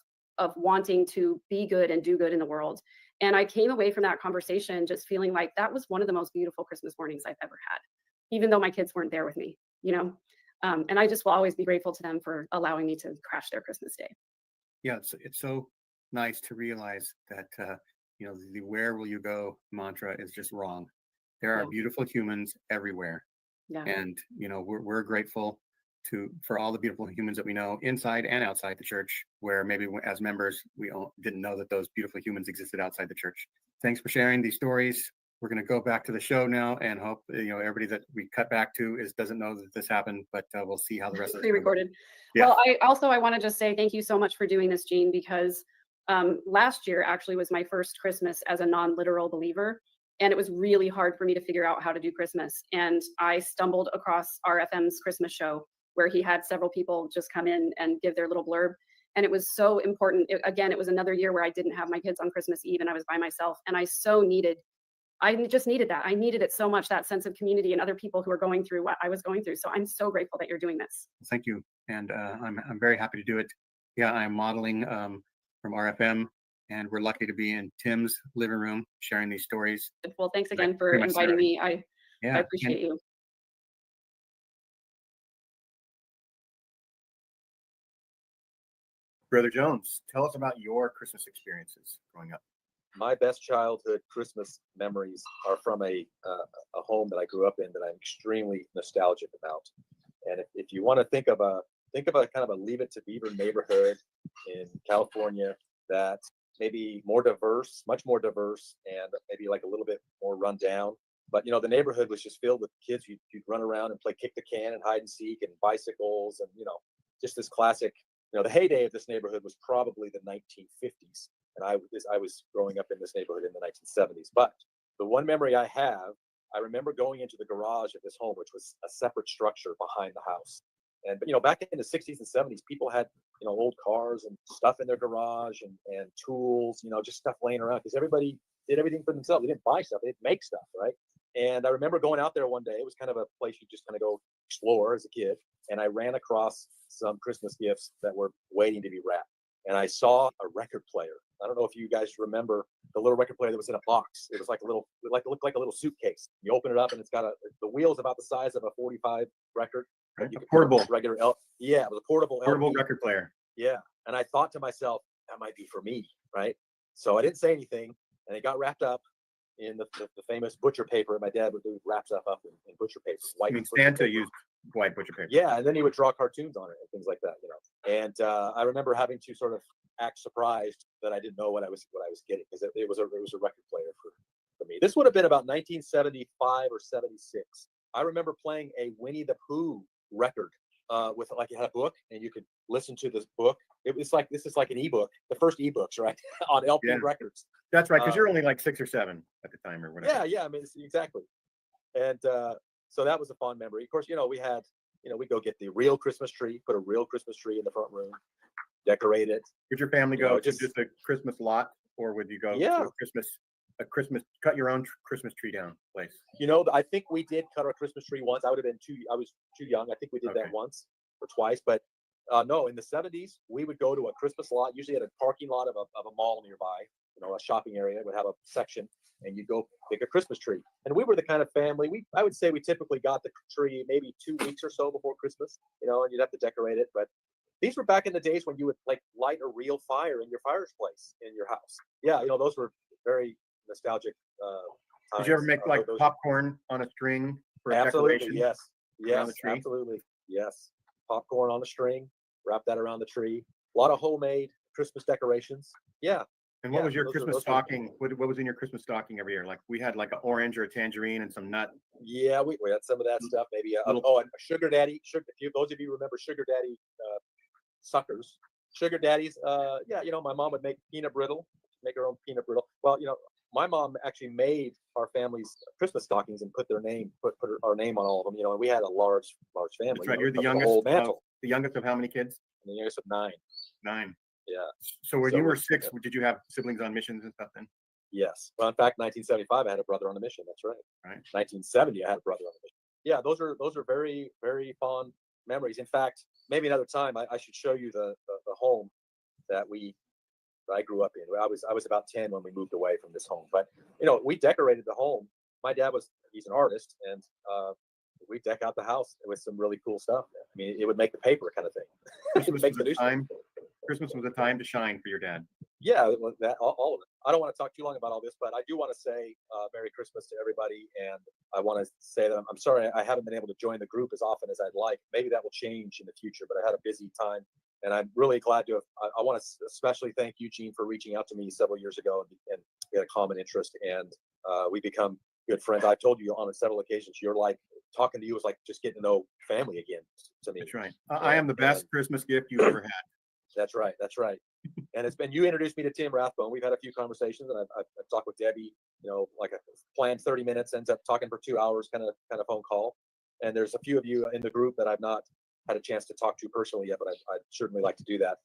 wanting to be good and do good in the world. And I came away from that conversation just feeling like that was one of the most beautiful Christmas mornings I've ever had, even though my kids weren't there with me, and I just will always be grateful to them for allowing me to crash their Christmas day. Yeah, it's so nice to realize that the "where will you go" mantra is just wrong. There are Yeah. beautiful humans everywhere, Yeah. and we're grateful for all the beautiful humans that we know inside and outside the church, where maybe as members we didn't know that those beautiful humans existed outside the church. Thanks for sharing these stories. We're going to go back to the show now, and hope everybody that we cut back to doesn't know that this happened, but we'll see how the rest of it Pre-recorded. Yeah. Well, I want to just say thank you so much for doing this, Jean, because last year actually was my first Christmas as a non-literal believer. And it was really hard for me to figure out how to do Christmas. And I stumbled across RFM's Christmas show, where he had several people just come in and give their little blurb. And it was so important. Again, it was another year where I didn't have my kids on Christmas Eve and I was by myself. And I just needed that. I needed it so much, that sense of community and other people who are going through what I was going through. So I'm so grateful that you're doing this. Thank you, and I'm very happy to do it. Yeah, I'm modeling from RFM, and we're lucky to be in Tim's living room sharing these stories. Well, thanks again for pretty much inviting me. I Yeah, appreciate you. Brother Jones, tell us about your Christmas experiences growing up. My best childhood Christmas memories are from a home that I grew up in that I'm extremely nostalgic about. And if you want to think of a kind of a Leave It to Beaver neighborhood in California that's maybe more diverse, much more diverse, and maybe like a little bit more run down. But the neighborhood was just filled with kids. You'd run around and play kick the can and hide and seek and bicycles, and just this classic. The heyday of this neighborhood was probably the 1950s, and I was growing up in this neighborhood in the 1970s. But the one memory I have, I remember going into the garage of this home, which was a separate structure behind the house. But back in the 60s and 70s, people had old cars and stuff in their garage and tools, just stuff laying around, because everybody did everything for themselves. They didn't buy stuff; they didn't make stuff, right? And I remember going out there one day. It was kind of a place you just kind of go explore as a kid. And I ran across some Christmas gifts that were waiting to be wrapped. And I saw a record player. I don't know if you guys remember the little record player that was in a box. It was like it looked like a little suitcase. You open it up and it's got the wheel's about the size of a 45 record. Right? You A could put portable regular yeah, it was a portable LP. record player. Yeah. And I thought to myself, that might be for me, right? So I didn't say anything, and it got wrapped up in the famous butcher paper. My dad would wrap stuff up in butcher paper. I mean, Santa used white butcher paper. Yeah, and then he would draw cartoons on it and things like that, And I remember having to sort of act surprised that I didn't know what I was getting, because it was a record player for me. This would have been about 1975 or 76. I remember playing a Winnie the Pooh record with you had a book and you could listen to this book. This is like an ebook, the first ebooks, right, on LP records. That's right, because you're only like 6 or 7 at the time or whatever. Yeah, I mean, exactly. And so that was a fond memory. Of course, we go get the real Christmas tree, put a real Christmas tree in the front room, decorate it. Would your family go to just just a Christmas lot, or would you go Yeah. to a Christmas cut your own Christmas tree down place? I think we did cut our Christmas tree once. I was too young. I think we did Okay. that once or twice. But no, in the 70s, we would go to a Christmas lot, usually at a parking lot of a mall nearby. a shopping area would have a section, and you'd go pick a Christmas tree. And we were the kind of family, I would say we typically got the tree maybe 2 weeks or so before Christmas, and you'd have to decorate it. But these were back in the days when you would like light a real fire in your fireplace in your house. Yeah, those were very nostalgic Did you ever times. make like Those- popcorn on a string for Absolutely, decoration? yes. around Yes, the tree? absolutely. Yes. Popcorn on a string, wrap that around the tree. A lot of homemade Christmas decorations. Yeah. And what Yeah, was your those are- Christmas those are- stocking? What was in your Christmas stocking every year? Like we had like an orange or a tangerine and some nut. Yeah, we had some of that stuff. Maybe Little- and a sugar daddy. Those of you remember sugar daddy suckers. Sugar daddies. My mom would make peanut brittle, make her own peanut brittle. Well, my mom actually made our family's Christmas stockings and put our name on all of them. And we had a large family. That's right. You're the covered youngest. whole Of, mantle. the youngest of how many kids? And the youngest of 9. 9. Yeah. So when So you were we- 6, did you have siblings on missions and stuff then? Yes. Well, in fact, 1975, I had a brother on a mission. That's right. Right. 1970, I had a brother on a mission. Yeah, those are very, very fond memories. In fact, maybe another time I should show you the home that I grew up in. I was about 10 when we moved away from this home. But we decorated the home. My dad he's an artist, and we deck out the house with some really cool stuff. I mean, it would make the paper kind of thing. It would Christmas make was the a newspaper. time. Christmas was a time to shine for your dad. Yeah, all of it. I don't want to talk too long about all this, but I do want to say Merry Christmas to everybody, and I want to say that I'm sorry I haven't been able to join the group as often as I'd like. Maybe that will change in the future, but I had a busy time, and I'm really glad to have. I want to especially thank Eugene for reaching out to me several years ago, and we had a common interest, and we become good friends. I've told you on several occasions, you're like talking to you was like just getting to know family again to me. That's right. I am the best Christmas gift you've ever had. That's right. That's right. And it's been, you introduced me to Tim Rathbone. We've had a few conversations, and I've talked with Debbie, like a planned 30 minutes, ends up talking for 2 hours, kind of phone call. And there's a few of you in the group that I've not had a chance to talk to personally yet, but I'd certainly like to do that.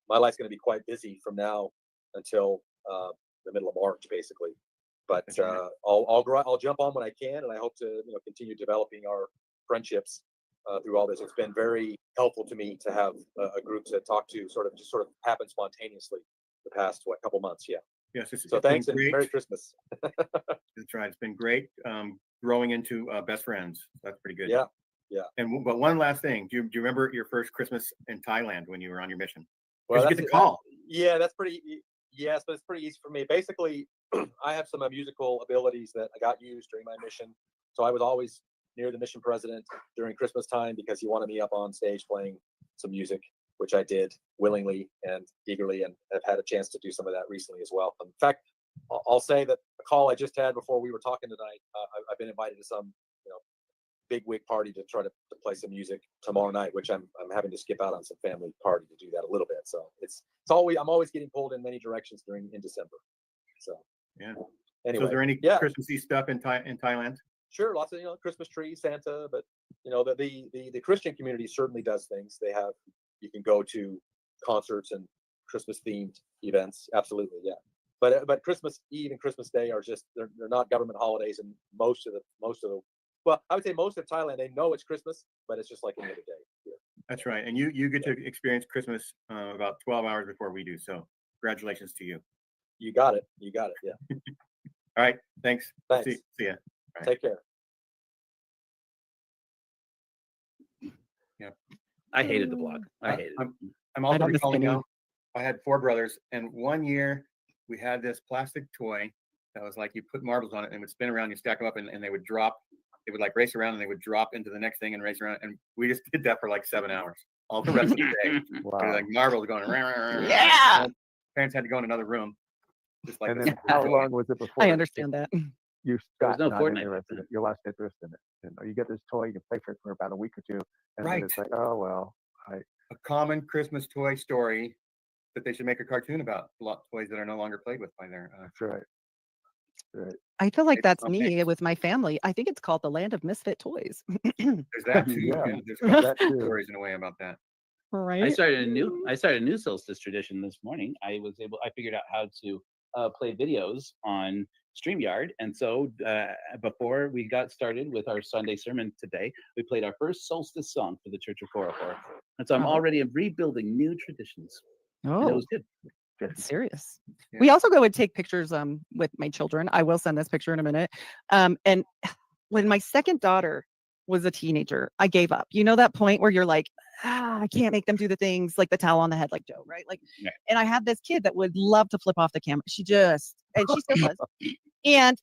My life's going to be quite busy from now until the middle of March, basically. But That's right. I'll jump on when I can, and I hope to continue developing our friendships through all this. It's been very helpful to me to have a group to talk to, sort of happen spontaneously the past couple months. Yeah. Yes. So it's been thanks and great. Merry Christmas. That's right. It's been great growing into best friends. That's pretty good. Yeah. Yeah. But one last thing. Do you remember your first Christmas in Thailand when you were on your mission? Well, Did you get the call? Yeah, that's pretty. Yes, but it's pretty easy for me. Basically, I have some musical abilities that I got used during my mission. So I was always near the mission president during Christmas time because he wanted me up on stage playing some music, which I did willingly and eagerly, and have had a chance to do some of that recently as well. In fact, I'll say that the call I just had before we were talking tonight, I've been invited to some big wig party to try to play some music tomorrow night, which I'm having to skip out on some family party to do that a little bit. So I'm always getting pulled in many directions in December. So Yeah. anyway, So is there any yeah. Christmassy stuff in Thailand? Sure, lots of Christmas trees, Santa, but the Christian community certainly does things. You can go to concerts and Christmas themed events. Absolutely, yeah. But Christmas Eve and Christmas Day are just they're not government holidays, and most of the well, I would say most of Thailand, they know it's Christmas, but it's just like any other day. Yeah. That's right. And you get to experience Christmas about 12 hours before we do. So congratulations to you. You got it. Yeah. All right. Thanks. Thanks. See ya. Right. Take care. I hated the blog. I hated it. I'm also don't miss recalling any. now, I had 4 brothers, and one year we had this plastic toy that was like you put marbles on it and it would spin around, you stack them up, and they would drop. They would like race around and they would drop into the next thing and race around. And we just did that for like 7 hours, all the rest of the day. It was Wow. like marbles going. "Rah, rah, rah, rah." Yeah. Parents had to go in another room. Just like And this. then how long was it before I understand that. you There was got no not Fortnite interested back in it? You lost interest in it. You get this toy, you can play for it for about a week or two, and Right. then it's like, oh well, A common Christmas toy story that they should make a cartoon about. Toys that are no longer played with by their. that's right. Right. I feel like It's that's okay. me with my family. I think it's called the Land of Misfit Toys. There's that too. Yeah. Yeah, there's a couple That too. stories in a way about that. Right? I started a new solstice tradition this morning. I figured out how to play videos on StreamYard, and so before we got started with our Sunday sermon today, we played our first solstice song for the Church of Korahor. And so I'm Oh. already rebuilding new traditions. And it Oh, was good. It's serious. Yeah. We also go and take pictures with my children. I will send this picture in a minute. And when my second daughter was a teenager, I gave up. You know that point where you're like, I can't make them do the things like the towel on the head, like Joe, right? Like, Yeah. and I had this kid that would love to flip off the camera. She just, and she still does. And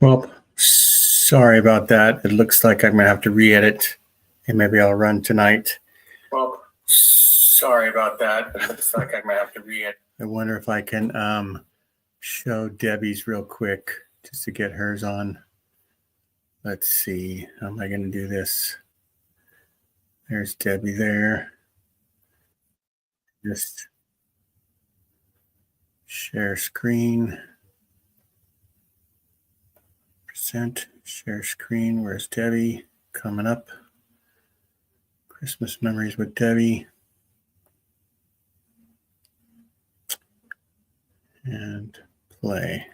Well, sorry about that. It looks like I'm gonna have to re-edit, and maybe I'll run tonight. Well, sorry about that. It looks like I'm gonna have to re-edit. I wonder if I can show Debbie's real quick just to get hers on. Let's see. How am I gonna do this? There's Debbie there. Just share screen. Present, share screen. Where's Debbie? Coming up. Christmas memories with Debbie. And play.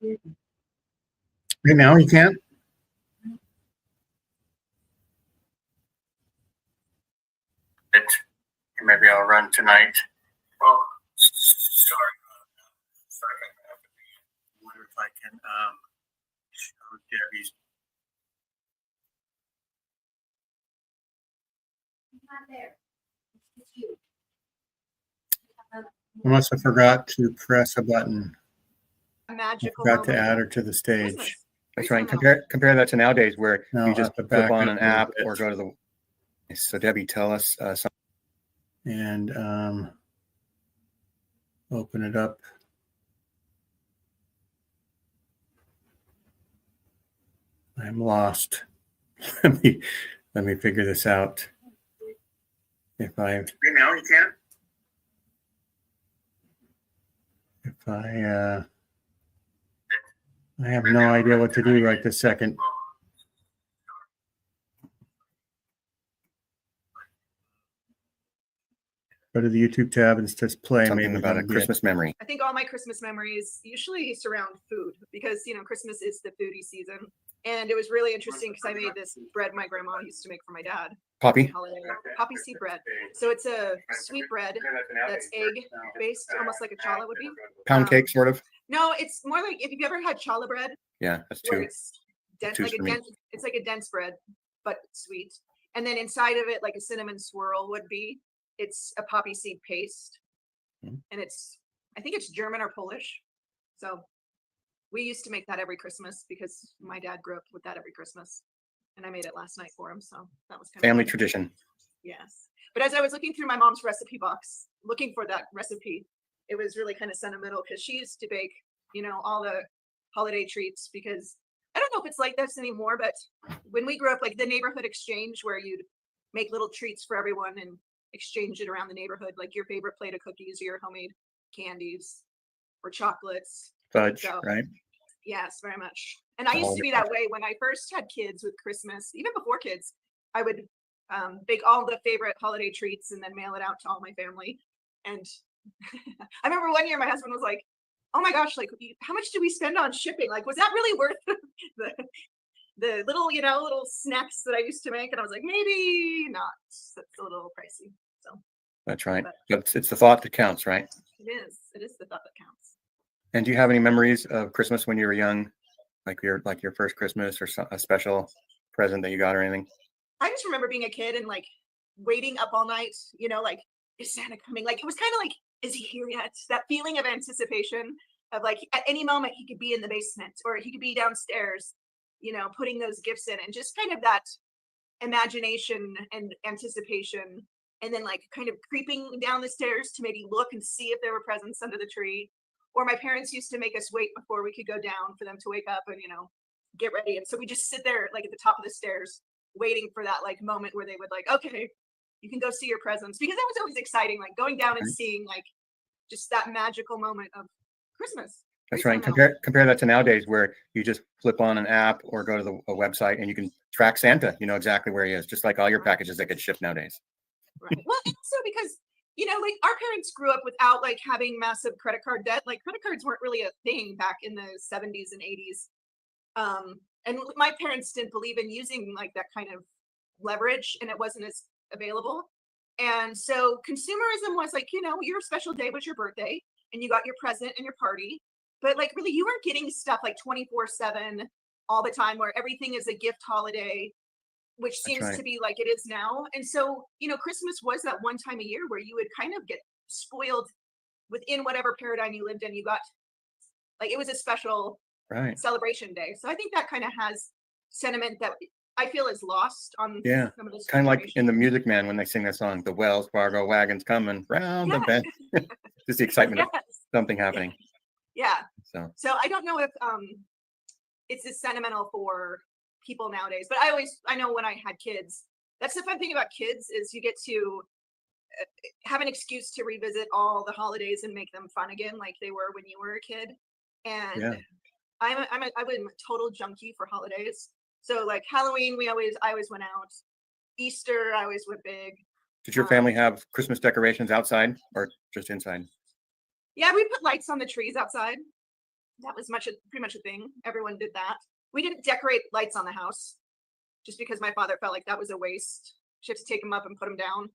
Right now, you can't? Maybe I'll run tonight. Oh, sorry. I wonder if I can show Debbie's. I must have forgot to press a button. A I magical forgot to moment. add her to the stage. Christmas. That's Very right. sentimental. Compare that to nowadays where No, you just have to flip back on up an a little app bit. or go to the. So Debbie, tell us something. And open it up. I'm lost. let me figure this out. If I now you can't. If I have no idea what to do right this second. Go to the YouTube tab and it says play. Something Maybe about a that'll be it. Christmas memory. I think all my Christmas memories usually surround food because, you know, Christmas is the foodie season. And it was really interesting because I made this bread my grandma used to make for my dad. Poppy. Holiday, poppy seed bread. So it's a sweet bread that's egg based, almost like a challah would be. Pound cake, sort of. No, it's more like if you've ever had challah bread, Yeah, that's where two. it's dense, Two's like a for me. dense, it's like a dense bread, but sweet. And then inside of it, like a cinnamon swirl would be, it's a poppy seed paste. Mhm. And it's, I think it's German or Polish. So we used to make that every Christmas because my dad grew up with that every Christmas. And I made it last night for him. So that was kind Family of fun. tradition. Yes. But as I was looking through my mom's recipe box, looking for that recipe, it was really kind of sentimental because she used to bake, you know, all the holiday treats because I don't know if it's like this anymore, but when we grew up, like the neighborhood exchange where you'd make little treats for everyone and exchange it around the neighborhood, like your favorite plate of cookies or your homemade candies or chocolates. Fudge, So, right? yes, very much. And I The used to holiday be that way when I first had kids with Christmas, even before kids. I would bake all the favorite holiday treats and then mail it out to all my family. And I remember one year my husband was like, "Oh my gosh, like how much did we spend on shipping? Like, was that really worth the little, you know, little snacks that I used to make?" And I was like, "Maybe not. That's a little pricey." So That's right. But- But it's the thought that counts, right? it is. It is the thought that counts. And do you have any memories of Christmas when you were young, like your first Christmas or a special present that you got or anything? I just remember being a kid and like waiting up all night, you know, like, is Santa coming? Like, it was kind of like, is he here yet? That feeling of anticipation of like, at any moment he could be in the basement or he could be downstairs, you know, putting those gifts in and just kind of that imagination and anticipation. And then like kind of creeping down the stairs to maybe look and see if there were presents under the tree. Or my parents used to make us wait before we could go down for them to wake up and, you know, get ready. And so we just sit there like at the top of the stairs waiting for that like moment where they would like, okay, you can go see your presents, because that was always exciting, like going down and Right. seeing like just that magical moment of Christmas. That's Very right. sentimental. Compare that to nowadays where you just flip on an app or go to a website and you can track Santa. You know exactly where he is, just like all your packages that get shipped nowadays. Right. Well, and also because, you know, like our parents grew up without like having massive credit card debt. Like credit cards weren't really a thing back in the 70s and 80s. And my parents didn't believe in using like that kind of leverage, and it wasn't as available. And so consumerism was like, you know, your special day was your birthday and you got your present and your party. But like really you weren't getting stuff like 24/7 all the time where everything is a gift holiday, which seems right. to be like it is now. And so, you know, Christmas was that one time a year where you would kind of get spoiled within whatever paradigm you lived in. You got like it was a special Right. celebration day. So I think that kind of has sentiment that I feel is lost on Yeah. some of those Kind of like in the generations. Music Man when they sing that song, the Wells Fargo wagon's coming round the Yes. bend. Just the excitement of Yes. something happening. Yeah. So So I don't know if it's as sentimental for people nowadays, but I know when I had kids, that's the fun thing about kids is you get to have an excuse to revisit all the holidays and make them fun again, like they were when you were a kid. And Yeah. I'm a total junkie for holidays. So like Halloween, I always went out. Easter, I always went big. did your family have Christmas decorations outside or just inside? Yeah, we put lights on the trees outside. that was pretty much a thing. Everyone did that. We didn't decorate lights on the house just because my father felt like that was a waste. She had to take them up and put them down.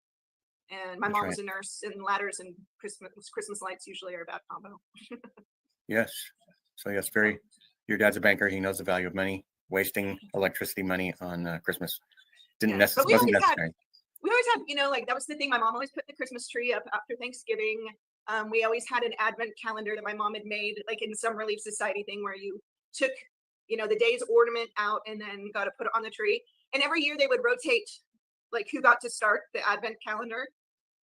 And my That's mom right. was a nurse, and ladders and Christmas lights usually are a bad combo. Yes. So yes, your dad's a banker. He knows the value of money. Wasting electricity money on Christmas Yeah, but we wasn't always had- necessary. We always had, like that was the thing. My mom always put the Christmas tree up after Thanksgiving. We always had an advent calendar that my mom had made, like in some Relief Society thing where you took, the day's ornament out and then got to put it on the tree. And every year they would rotate, like who got to start the advent calendar.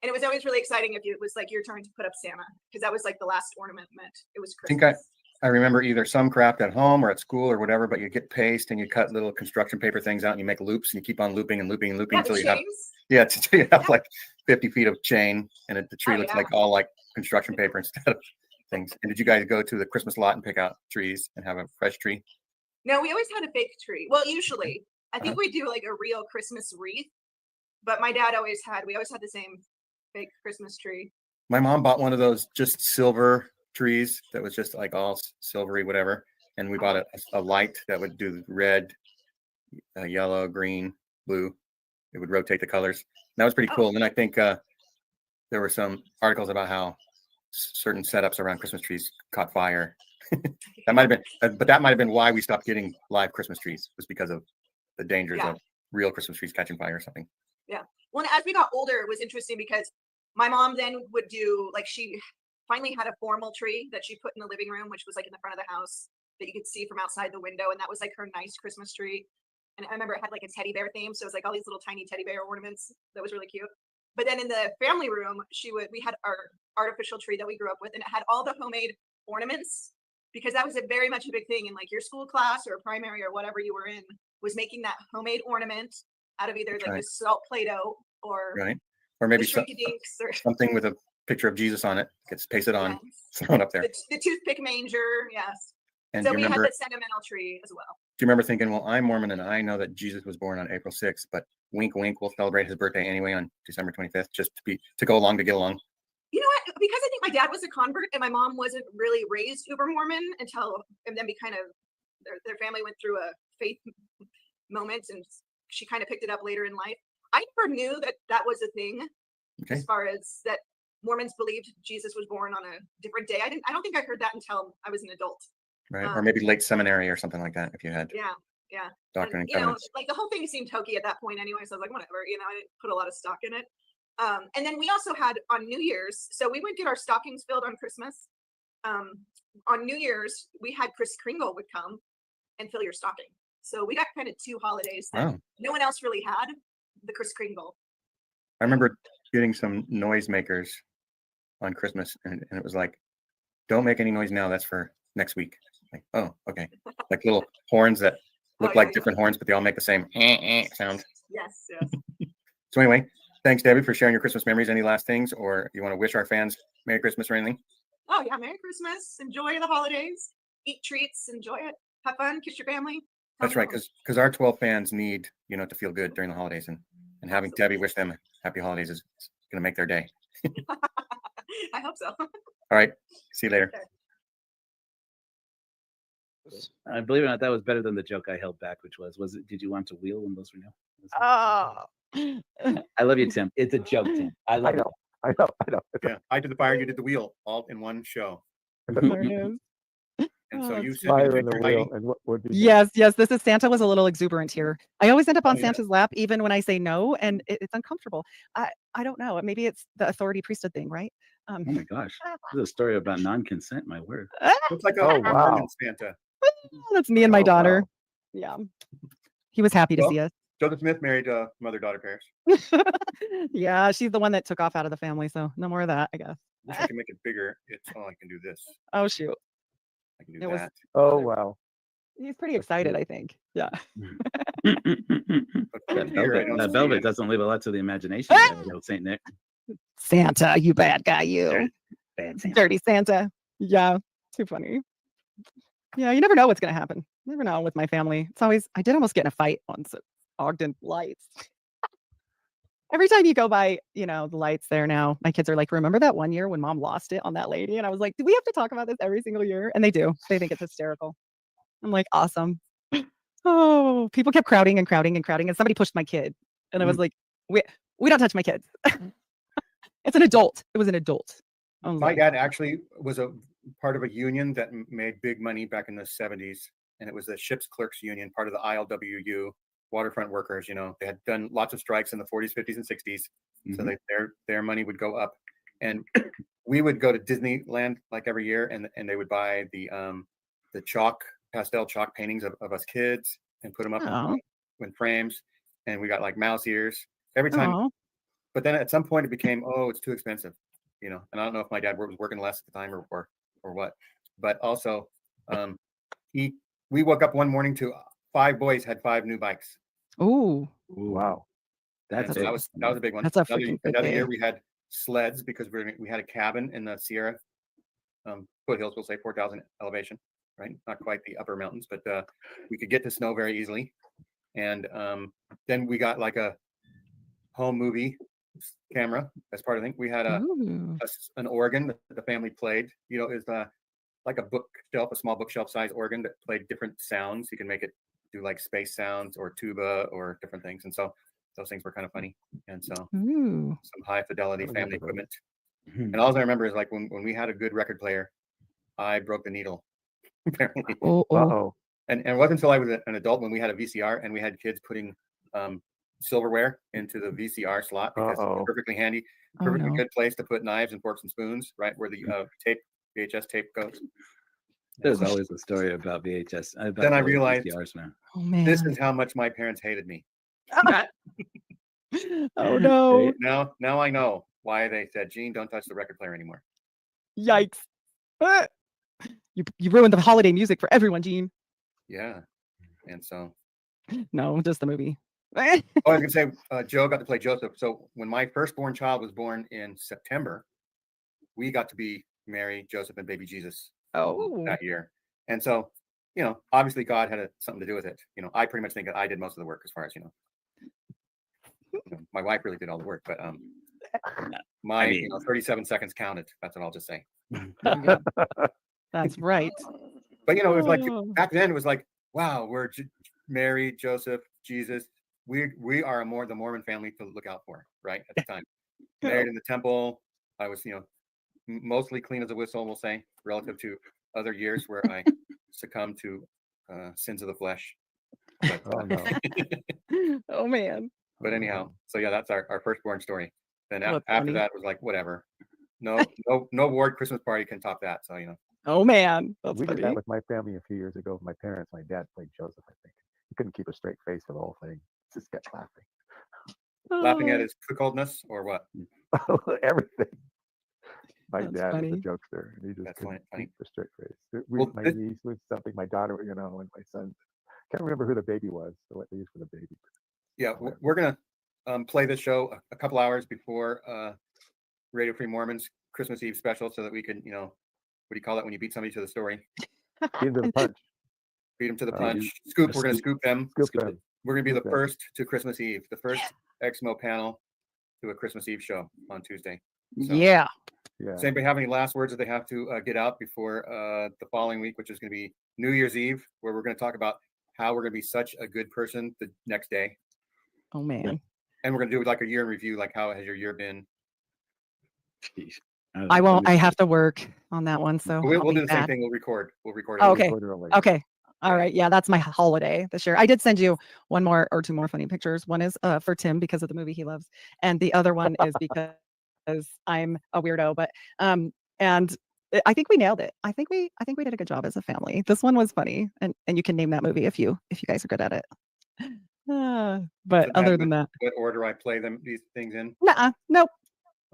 And it was always really exciting if it was like your turn to put up Santa, because that was like the last ornament meant it was think Christmas. I remember either some craft at home or at school or whatever, but you get paste and you cut little construction paper things out and you make loops and you keep on looping and looping and looping Yeah, the until you have chains. until you have Yeah. like 50 feet of chain and the tree Oh, looks yeah. like all like construction paper instead of things. And did you guys go to the Christmas lot and pick out trees and have a fresh tree? No, we always had a fake tree. Well, usually I think Uh-huh. we do like a real Christmas wreath, but my dad we always had the same fake Christmas tree. My mom bought one of those just silver trees that was just like all silvery, whatever. And we bought a light that would do red, yellow, green, blue. It would rotate the colors. And that was pretty Oh. cool. And then I think there were some articles about how certain setups around Christmas trees caught fire. That might have been, but that might have been why we stopped getting live Christmas trees, was because of the dangers Yeah. of real Christmas trees catching fire or something. Well, as we got older, it was interesting because my mom then would do like she finally had a formal tree that she put in the living room, which was like in the front of the house that you could see from outside the window, and that was like her nice Christmas tree. And I remember it had like a teddy bear theme, so it was like all these little tiny teddy bear ornaments. That was really cute. But then in the family room, we had our artificial tree that we grew up with, and it had all the homemade ornaments, because that was very much a big thing in like your school class or primary or whatever you were in, was making that homemade ornament out of either That's like right. the salt Play-Doh or Right. Or the maybe Shrinky-Dinks or something with a picture of Jesus on it gets pasted on, yes, thrown up there. the toothpick manger. Yes. And So do we you had remember, the sentimental tree as well. do you remember thinking, well, I'm Mormon and I know that Jesus was born on April 6th, but wink, wink, we'll celebrate his birthday anyway on December 25th, just to go along to get along. You know what? Because I think my dad was a convert and my mom wasn't really raised uber Mormon and then we kind of, their family went through a faith moment and she kind of picked it up later in life. I never knew that was a thing. Okay. As far as that Mormons believed Jesus was born on a different day. I don't think I heard that until I was an adult. Right. Or maybe late seminary or something like that, if you had Yeah. Yeah. Doctrine and And, Covenants. like the whole thing seemed hokey at that point anyway. So I was like, whatever, I didn't put a lot of stock in it. And then we also had on New Year's, so we would get our stockings filled on Christmas. On New Year's, we had Kris Kringle would come and fill your stocking. So we got kind of two holidays that Wow. no one else really had, the Kris Kringle. I remember getting some noisemakers on Christmas, and it was like, don't make any noise now. That's for next week. Like, oh, okay. Like little horns that look yeah, like yeah. different horns, but they all make the same sound. Yes, yes. So anyway, thanks, Debbie, for sharing your Christmas memories. Any last things, or you want to wish our fans Merry Christmas or anything? Oh yeah, Merry Christmas. Enjoy the holidays. Eat treats. Enjoy it. Have fun. Kiss your family. That's right, because our 12 fans need to feel good during the holidays, and having Debbie wish them happy holidays is going to make their day. I hope so. All right, see you later. Believe it or not, that was better than the joke I held back, which was it? Did you want to wheel when those were new? Oh. I love you, Tim. It's a joke, Tim. I I love know. I know. Yeah, I did the fire, you did the wheel, all in one show. There it is. And so Oh, you it's said Fire you in the did wheel. Heidi. And what did Yes, this is Santa was a little exuberant here. I always end up on yeah. Santa's lap, even when I say no, and it's uncomfortable. I don't know. Maybe it's the authority priesthood thing, right? Oh my gosh. This is a story about non-consent, my word. Looks like a Oh, wow. Mormon Santa. That's me and my Oh, wow. daughter. Yeah, he was happy to Well, see us. Joseph Smith married mother-daughter pairs. Yeah, she's the one that took off out of the family, so no more of that, I guess. Wish I can make it bigger. I can do this. Oh shoot, I can do It was- that. Oh, wow. he's pretty excited, I think. Yeah. But That from here, I velvet, don't that see velvet it. doesn't leave a lot to the imagination, there, you know, Saint Nick. Santa, you bad guy, you Bad Santa. dirty Santa. Yeah, too funny. Yeah, you never know what's gonna happen. Never know with my family. It's always I did almost get in a fight once at Ogden Lights. Every time you go by, the lights there now, my kids are like, remember that one year when mom lost it on that lady? And I was like, do we have to talk about this every single year? And they do. They think it's hysterical. I'm like, awesome. Oh, people kept crowding and crowding and crowding. And somebody pushed my kid. And I was like, we don't touch my kids. It's an adult. It was an adult. My dad actually was a part of a union that made big money back in the 70s. And it was the Ships Clerks Union, part of the ILWU, waterfront workers. They had done lots of strikes in the 40s, 50s, and 60s. So their money would go up. And we would go to Disneyland like every year, and they would buy the pastel chalk paintings of us kids and put them up in frames. And we got like mouse ears every time. Aw. But then at some point it became, it's too expensive, and I don't know if my dad was working less at the time or what, but also we woke up one morning to 5 boys had 5 new bikes. Ooh. Wow. And so that was a big one. That's a freaking big Another year day. we had sleds because we had a cabin in the Sierra foothills, we'll say 4,000 elevation, right? Not quite the upper mountains, but we could get to snow very easily. And then we got like a home movie camera as part of the thing. We had Ooh. an organ that the family played. It was like a bookshelf, a small bookshelf size organ that played different sounds. You can make it do like space sounds or tuba or different things. And so those things were kind of funny. And so Ooh. some high fidelity I family remember equipment. And all I remember is like when we had a good record player, I broke the needle apparently. Oh, oh. Uh-oh. And it wasn't until I was an adult when we had a VCR and we had kids putting silverware into the VCR slot because it's Uh-oh. perfectly handy, Oh, perfectly no. good place to put knives and forks and spoons, right where the VHS tape goes. There's always a story about VHS. Then I realized VCRs now. Oh, man. this is how much my parents hated me. Oh, no. Now I know why they said, Gene, don't touch the record player anymore. Yikes. Ah. You ruined the holiday music for everyone, Gene. Yeah. And so, No, just the movie. I was gonna say, Joe got to play Joseph. So when my firstborn child was born in September, we got to be Mary, Joseph, and baby Jesus Oh. that year. And so, obviously God had something to do with it. I pretty much think that I did most of the work as far as, my wife really did all the work, but my 37 seconds counted. That's what I'll just say. There you go. That's right. But it was like Oh. back then it was like, wow, we're Mary, Joseph, Jesus. We are the Mormon family to look out for, right? At the time. Married in the temple. I was, mostly clean as a whistle, we'll say, relative to other years where I succumbed to sins of the flesh. But, Oh, no. Oh, man. but anyhow, so yeah, that's our firstborn story. Then That's after funny. that was like, whatever. No Ward Christmas party can top that. So, Oh, man. That's We did funny. that with my family a few years ago with my parents. My dad played Joseph, I think. He couldn't keep a straight face for the whole thing. Just kept laughing. laughing at Oh. his cuckoldness or what? Everything. My That's dad was funny. a jokester, and he just That's couldn't funny. keep a straight face. Well, My this- niece was something, my daughter, and my son. Can't remember who the baby was, or what they used for the baby. Yeah, we're gonna play this show a couple hours before Radio Free Mormons Christmas Eve special, so that we can, what do you call it when you beat somebody to the story? Beat him to the punch. Beat them to the Oh, punch. a We're gonna scoop. scoop them. Scoop Scoop them. it. We're gonna be the Okay. first to Christmas Eve, the first Exmo panel to a Christmas Eve show on Tuesday. So, Yeah. Yeah. Does anybody have any last words that they have to get out before the following week, which is going to be New Year's Eve, where we're going to talk about how we're going to be such a good person the next day, Oh, man. and we're going to do like a year in review, like how has your year been? Jeez. I won't. I have to work on that one. So We'll I'll do be the same bad. thing. We'll record. Oh, it. okay. Literally. Okay. All right. Yeah, that's my holiday this year. I did send you one more or two more funny pictures. One is for Tim because of the movie he loves, and the other one is because I'm a weirdo. But and I think we nailed it. I think we did a good job as a family. This one was funny, and you can name that movie if you guys are good at it. But So other that than that, What order I play these things in? nuh-uh, nope.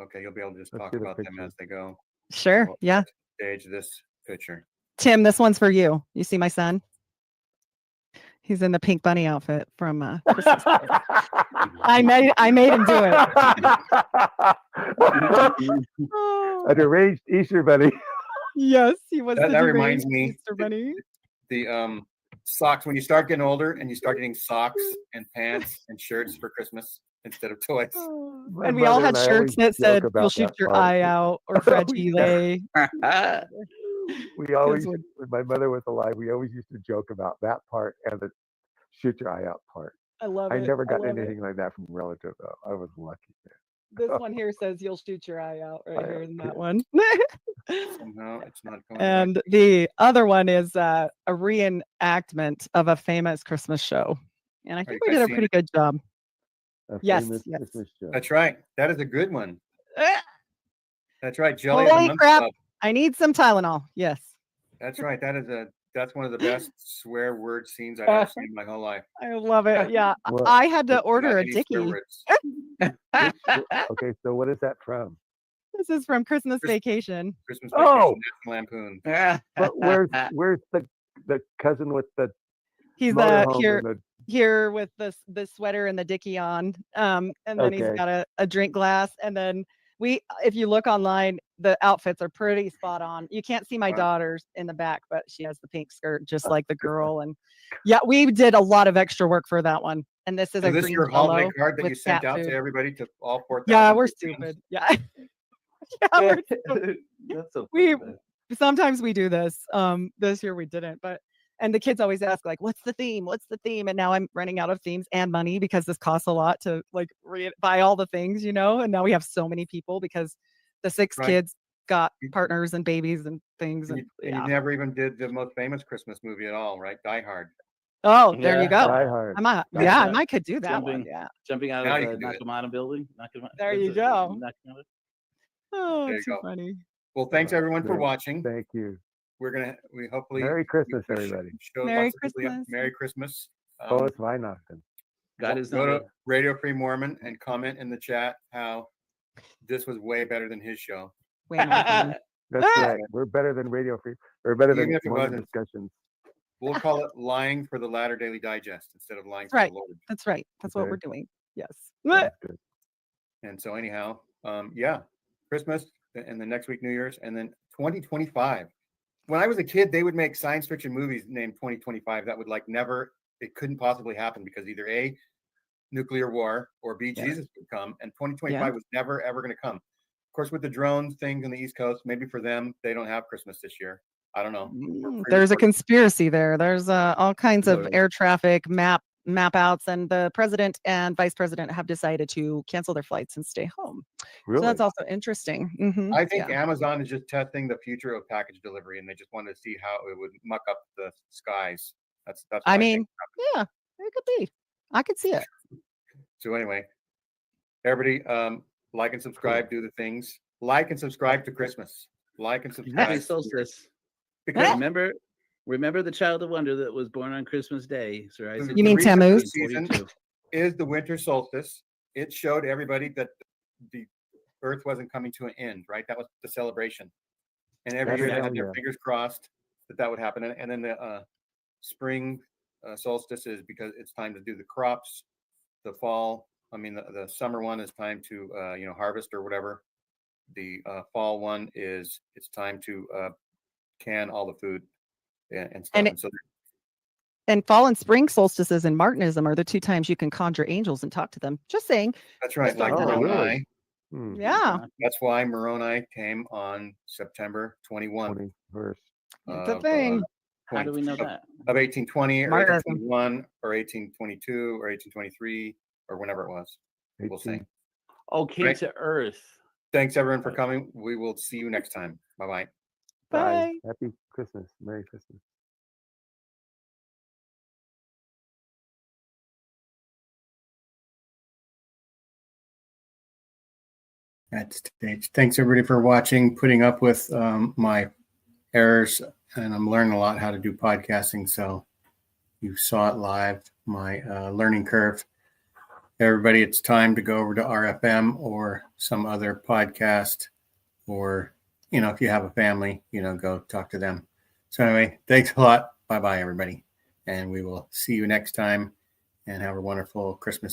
Okay, you'll be able to just Let's talk see the about them picture. as they go. Sure. Well, Yeah. Stage this picture. Tim, this one's for you. You see my son? He's in the pink bunny outfit from Christmas Story. I made him do it. Oh, An arranged Easter bunny. yes, he was. That the reminds deranged me- Easter bunny. The socks, when you start getting older and you start getting socks and pants and shirts for Christmas, instead of toys. My And we all mother had and I shirts always that joke said, "You'll about shoot that your part. eye out," or Oh, "Fragile." We always, we're- when my mother was alive, we always used to joke about that part and the shoot your eye out part. I love I it. never I got love it. anything like that from a relative though. I was lucky. This one here says, "You'll shoot your eye out," right I here in that okay. one. Somehow it's not going back. And the other one is a reenactment of a famous Christmas show. And I you think we guys did a seen pretty good job. A Yes, famous yes. Christmas show. That's right. That is a good one. Ah, That's right. Jelly of the Holy Month crap. Club. I need some Tylenol. Yes. That's right. That's one of the best swear word scenes I've ever seen in my whole life. I love it. Yeah. What- I had to Not order a any swear Dickie. words. Okay, so what is that from? This is from Christmas Chris- Vacation. Christmas Oh! Vacation, National Lampoon. But where's the cousin with the He's motorhome here and the here with the sweater and the Dickie on. And then he's Okay. got a drink glass. And then if you look online, the outfits are pretty spot on. You can't see my Wow. daughter's in the back, but she has the pink skirt just like the girl. And yeah, we did a lot of extra work for that one. And this is So a this green your holiday polo card that you with sent cat out food. to everybody to all 4,000? Yeah, we're fans? stupid. Yeah. Yeah, we're stupid. That's so We- funny. Sometimes we do this. This year we didn't, and the kids always ask like, "What's the theme? What's the theme?" And now I'm running out of themes and money because this costs a lot to like buy all the things, And now we have so many people because the 6 Right. kids got You- partners and babies and things. And And, you, and you yeah. never even did the most famous Christmas movie at all, right? Die Hard. Oh, there you Yeah. go. Die Hard. I might, Die yeah, I Hard. might could do that one. Jumping. Yeah. Jumping out Now of you the can do it. Nakamata building. There you go. Nakamata. Oh, There you too go. funny. Well, thanks everyone for Great. watching. Thank you. We hopefully Merry Christmas, we sh- everybody. show Merry lots of people, yeah, Christmas. Merry Christmas. Frohes Weihnachten. God is go not to Radio Free Mormon and comment in the chat how this was way better than his show. Way more fun. That's Ah! right. We're better than Radio Free. We're better Even than if it Mormon wasn't. discussions. We'll call it Lying for the Latter Daily Digest instead of Lying for Right. the Lord. That's right. That's what Okay. we're doing. Yes. Sounds good. And so anyhow, yeah, Christmas and the next week New Year's, and then 2025. When I was a kid, they would make science fiction movies named 2025 that would it couldn't possibly happen because either A, nuclear war, or B, Yeah. Jesus would come, and 2025 was never ever going to come. Of course, with the drones things on the East Coast, maybe for them they don't have Christmas this year. I don't know. We're pretty There's a fortunate. conspiracy there. There's all kinds of There is. air traffic map outs, and the president and vice president have decided to cancel their flights and stay home. Really? So that's also interesting. Mhm, I think yeah. Amazon is just testing the future of package delivery, and they just wanted to see how it would muck up the skies. That's. What I think. mean, yeah, it could be. I could see it. So anyway, everybody, like and subscribe. Do the things. Like and subscribe to Christmas. Like and subscribe. Happy solstice. Because Remember the child of wonder that was born on Christmas Day, Sir The- Isaac. You mean reason for the Tammuz? season 42. is the winter solstice. It showed everybody that the Earth wasn't coming to an end. Right. That was the celebration, and every That's year they right, had their yeah. fingers crossed that would happen. And then the spring solstice is because it's time to do the crops. The fall, the summer one is time to harvest or whatever. The fall one is it's time to can all the food and stuff. And And so And fall and spring solstices and Martinism are the 2 times you can conjure angels and talk to them. Just saying. that's right. Just Like throwing that out Moroni. there. Hmm. Yeah. That's why Moroni came on September 21 21st. It's a of, thing. How do we know of- that? of 1820 or Martyrdom. 1821 or 1822 or 1823 or whenever it was. We'll see. 18. Oh, came Right. to Earth. Thanks everyone for coming. We will see you next time. Bye-bye. Bye. Happy Christmas. Merry Christmas. At stage. Thanks everybody for watching, putting up with my errors, and I'm learning a lot how to do podcasting. So you saw it live, my learning curve. Everybody, it's time to go over to RFM or some other podcast, or if you have a family, go talk to them. So anyway, thanks a lot. Bye bye everybody, and we will see you next time. And have a wonderful Christmas.